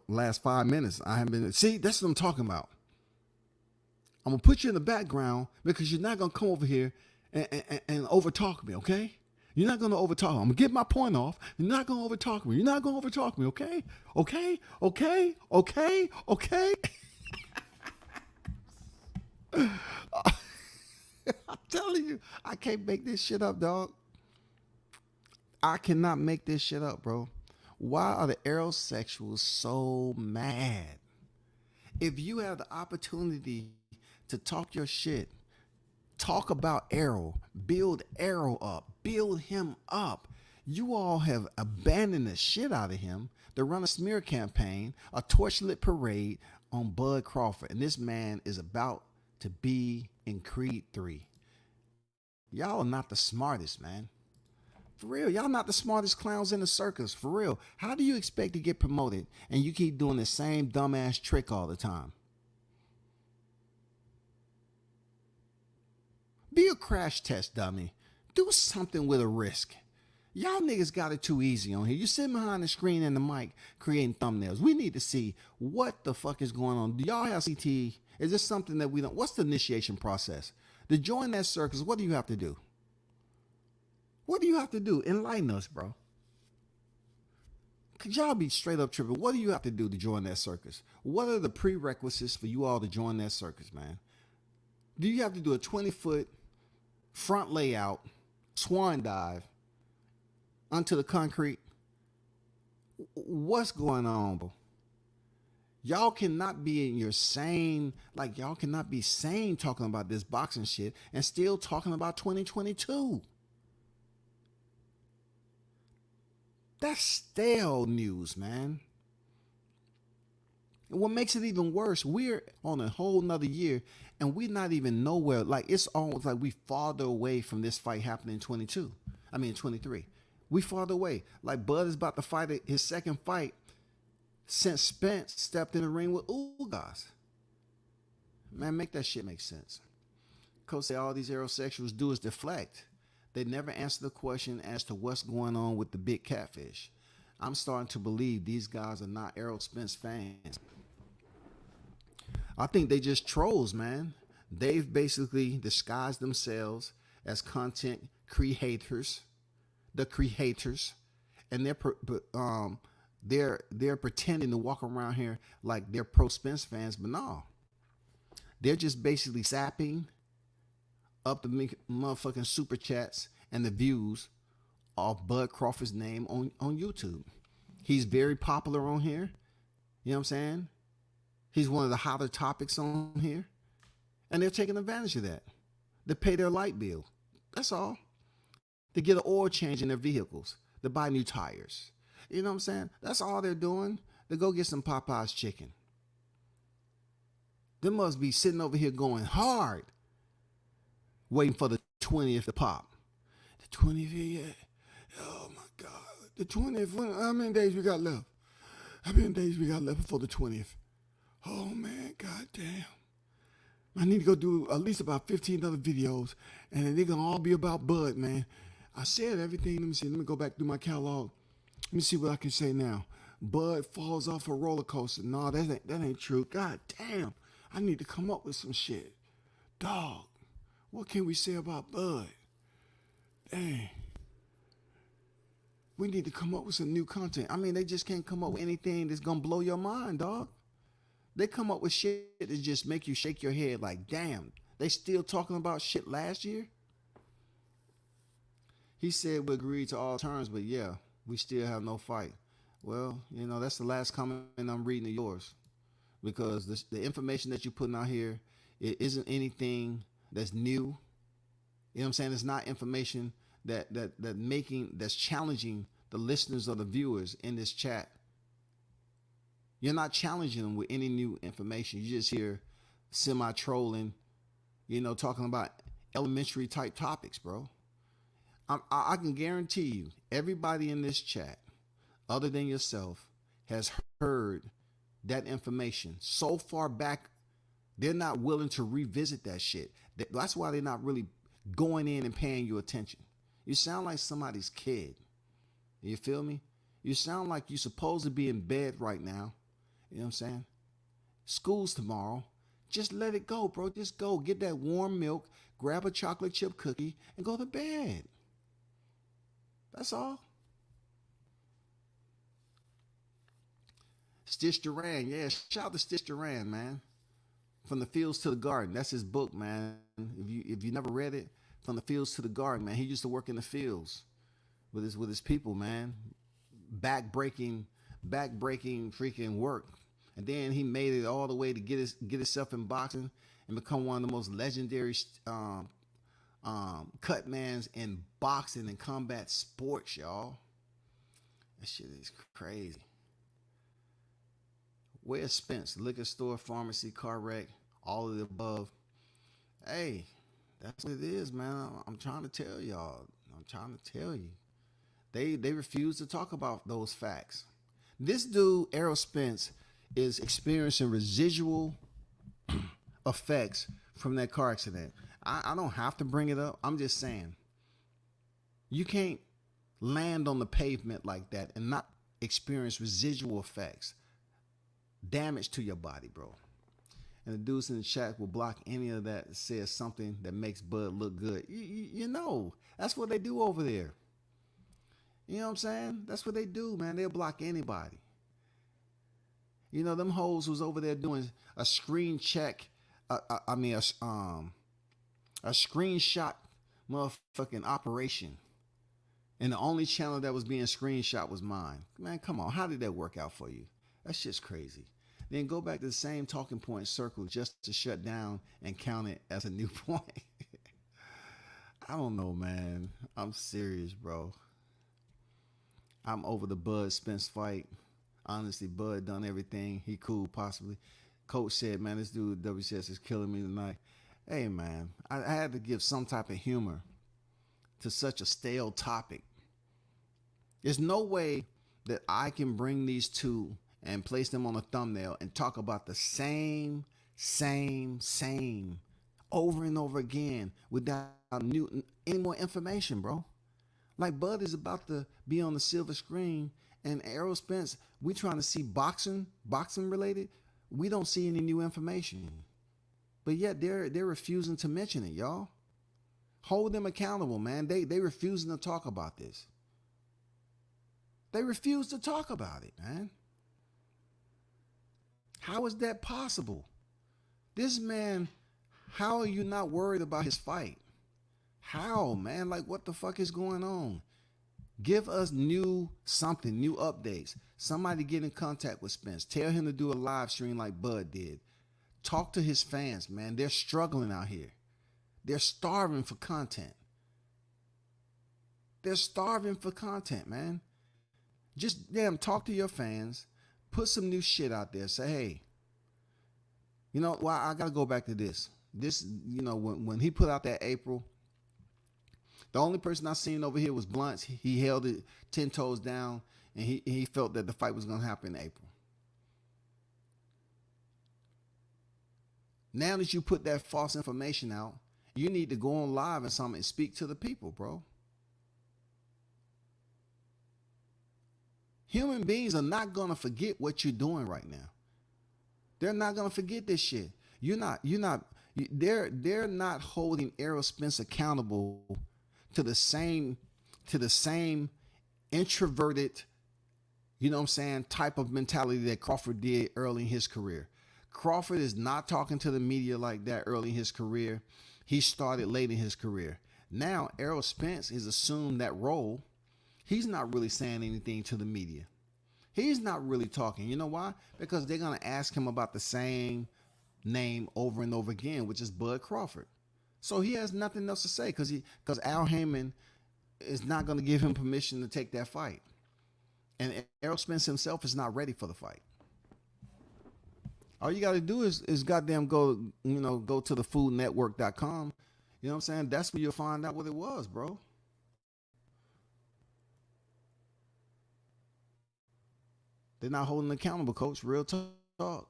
last 5 minutes. I haven't been. See, that's what I'm talking about. I'm gonna put you in the background because you're not gonna come over here and overtalk me, okay? You're not gonna overtalk. I'm gonna get my point off. You're not gonna overtalk me. Okay? Okay. I'm telling you, I can't make this shit up, dog. I cannot make this shit up, bro. Why are the aerosexuals so mad? If you have the opportunity to talk your shit, talk about Arrow, build Arrow up, build him up. You all have abandoned the shit out of him to run a smear campaign, a torchlit parade on Bud Crawford. And this man is about to be in Creed 3. Y'all are not the smartest, man. For real, y'all not the smartest clowns in the circus. For real. How do you expect to get promoted and you keep doing the same dumbass trick all the time? Be a crash test dummy. Do something with a risk. Y'all niggas got it too easy on here. You sitting behind the screen and the mic creating thumbnails. We need to see what the fuck is going on. Do y'all have CT? Is this something that we don't? What's the initiation process? To join that circus, what do you have to do? What do you have to do? Enlighten us, bro. Could y'all be straight up tripping? What do you have to do to join that circus? What are the prerequisites for you all to join that circus, man? Do you have to do a 20-foot front layout, swan dive, onto the concrete. What's going on, bro? Y'all cannot be in your sane, like y'all cannot be sane talking about this boxing shit and still talking about 2022. That's stale news, man. And what makes it even worse, we're on a whole nother year and we're not even nowhere. Like it's almost like we farther away from this fight happening in 23. We farther away. Like Bud is about to fight his second fight since Spence stepped in the ring with Ugas. Man, make that shit make sense. Coach say all these aerosexuals do is deflect. They never answer the question as to what's going on with the big catfish. I'm starting to believe these guys are not Errol Spence fans. I think they just trolls, man. They've basically disguised themselves as content creators, the creators, and they're pretending to walk around here like they're pro Spence fans, but no. They're just basically sapping up the motherfucking super chats and the views of Bud Crawford's name on YouTube. He's very popular on here. You know what I'm saying? He's one of the hotter topics on here. And they're taking advantage of that. They pay their light bill. That's all. They get an oil change in their vehicles. They buy new tires. You know what I'm saying? That's all they're doing. They go get some Popeye's chicken. They must be sitting over here going hard, waiting for the 20th to pop. The 20th, yeah. Oh my God. The 20th, how many days we got left? How many days we got left before the 20th? Oh man, goddamn. I need to go do at least about 15 other videos, and they're going to all be about Bud, man. I said everything. Let me see. Let me go back through my catalog. Let me see what I can say now. Bud falls off a roller coaster. No, that ain't true. God damn. I need to come up with some shit. Dog, what can we say about Bud? Dang. We need to come up with some new content. I mean, they just can't come up with anything that's going to blow your mind, dog. They come up with shit that just make you shake your head like, damn, they still talking about shit last year? He said we agreed to all terms, but yeah, we still have no fight. Well, you know, that's the last comment I'm reading of yours. Because the information that you're putting out here, it isn't anything that's new. You know what I'm saying? It's not information that's challenging the listeners or the viewers in this chat. You're not challenging them with any new information. You just hear semi-trolling, you know, talking about elementary type topics, bro. I can guarantee you, everybody in this chat, other than yourself, has heard that information so far back, they're not willing to revisit that shit. That's why they're not really going in and paying you attention. You sound like somebody's kid. You feel me? You sound like you're supposed to be in bed right now. You know what I'm saying? School's tomorrow. Just let it go, bro. Just go. Get that warm milk, grab a chocolate chip cookie, and go to bed. That's all. Stitch Duran. Yeah, shout out to Stitch Duran, man. From the Fields to the Garden. That's his book, man. If you never read it, From the Fields to the Garden, man. He used to work in the fields with his people, man. Back-breaking freaking work. And then he made it all the way to get himself in boxing and become one of the most legendary cut mans in boxing and combat sports, y'all. That shit is crazy. Where's Spence? Liquor store, pharmacy, car wreck, all of the above. Hey, that's what it is, man. I'm trying to tell y'all. I'm trying to tell you. They refuse to talk about those facts. This dude, Errol Spence, is experiencing residual effects from that car accident. I don't have to bring it up. I'm just saying. You can't land on the pavement like that and not experience residual effects. Damage to your body, bro. And the dudes in the chat will block any of that that says something that makes Bud look good. You know, that's what they do over there. You know what I'm saying? That's what they do, man. They'll block anybody. You know, them hoes was over there doing a screen check. A screenshot motherfucking operation And the only channel that was being screenshot was mine. Man, come on. How did that work out for you? That shit's crazy. Then go back to the same talking point circle just to shut down and count it as a new point. I don't know, man. I'm serious, bro. I'm over the Bud Spence fight. Honestly, Bud done everything he could possibly. Coach said, man, this dude WCS is killing me tonight. Hey, man, I had to give some type of humor to such a stale topic. There's no way that I can bring these two and place them on a thumbnail and talk about the same over and over again without any more information, bro. Like Bud is about to be on the silver screen, and Errol Spence, we trying to see boxing related. We don't see any new information, but yet they're refusing to mention it, y'all. Hold them accountable, man. They refusing to talk about this. They refuse to talk about it, man. How is that possible? This man, how are you not worried about his fight? How, man? Like, what the fuck is going on? Give us new updates. Somebody get in contact with Spence. Tell him to do a live stream like Bud did. Talk to his fans, man. They're struggling out here. They're starving for content. They're starving for content, man. Just talk to your fans. Put some new shit out there. Say, hey, you know, well, I got to go back to this. This, you know, when he put out that April, the only person I seen over here was Blunts. He held it 10 toes down, and he felt that the fight was going to happen in April. Now that you put that false information out, you need to go on live and something and speak to the people, bro. Human beings are not going to forget what you're doing right now. They're not going to forget this shit. They're not holding Errol Spence accountable to the same introverted, you know what I'm saying, type of mentality that Crawford did early in his career. Crawford is not talking to the media like that early in his career. He started late in his career. Now, Errol Spence has assumed that role. He's not really saying anything to the media. He's not really talking. You know why? Because they're going to ask him about the same name over and over again, which is Bud Crawford. So he has nothing else to say because Al Heyman is not going to give him permission to take that fight. And Errol Spence himself is not ready for the fight. All you got to do is goddamn go to the foodnetwork.com. You know what I'm saying? That's where you'll find out what it was, bro. They're not holding accountable, coach. Real talk.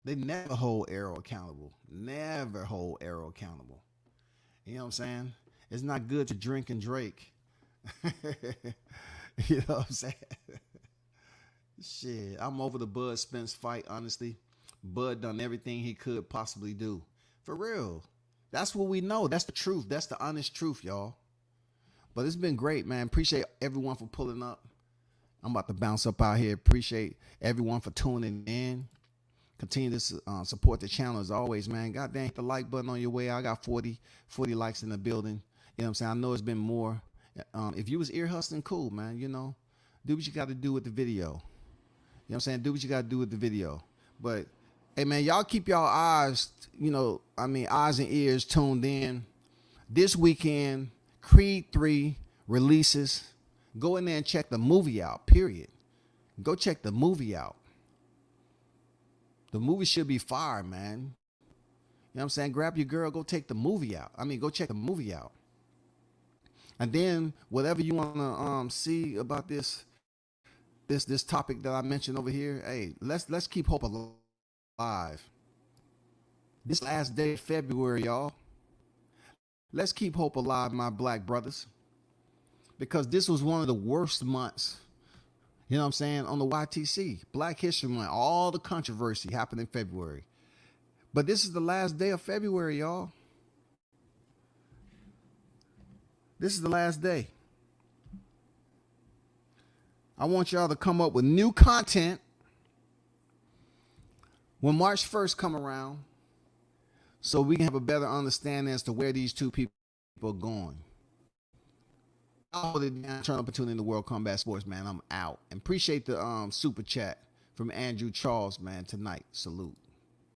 They never hold Errol accountable. Never hold Errol accountable. You know what I'm saying? It's not good to drink and Drake. You know what I'm saying? Shit, I'm over the Bud Spence fight, honestly. Bud done everything he could possibly do. For real. That's what we know. That's the truth. That's the honest truth, y'all. But it's been great, man. Appreciate everyone for pulling up. I'm about to bounce up out here. Appreciate everyone for tuning in. Continue to support the channel as always, man. God dang, hit the like button on your way. I got 40 likes in the building. You know what I'm saying? I know it's been more. If you was ear hustling, cool, man. You know, do what you got to do with the video. You know what I'm saying? Do what you got to do with the video. But, hey, man, y'all keep y'all eyes, eyes and ears tuned in. This weekend, Creed 3 releases. Go in there and check the movie out, period. Go check the movie out. The movie should be fire, man. You know what I'm saying? Grab your girl, go take the movie out. Go check the movie out. And then whatever you want to see about this topic that I mentioned over here, hey, let's keep hope alive. This last day of February, y'all. Let's keep hope alive, my black brothers. Because this was one of the worst months, you know what I'm saying, on the YTC. Black History Month, all the controversy happened in February. But this is the last day of February, y'all. This is the last day. I want y'all to come up with new content when March 1st come around so we can have a better understanding as to where these two people are going. I'll hold it down. Turn up and tune in to World Combat Sports, man. I'm out. And appreciate the super chat from Andrew Charles, man, tonight. Salute.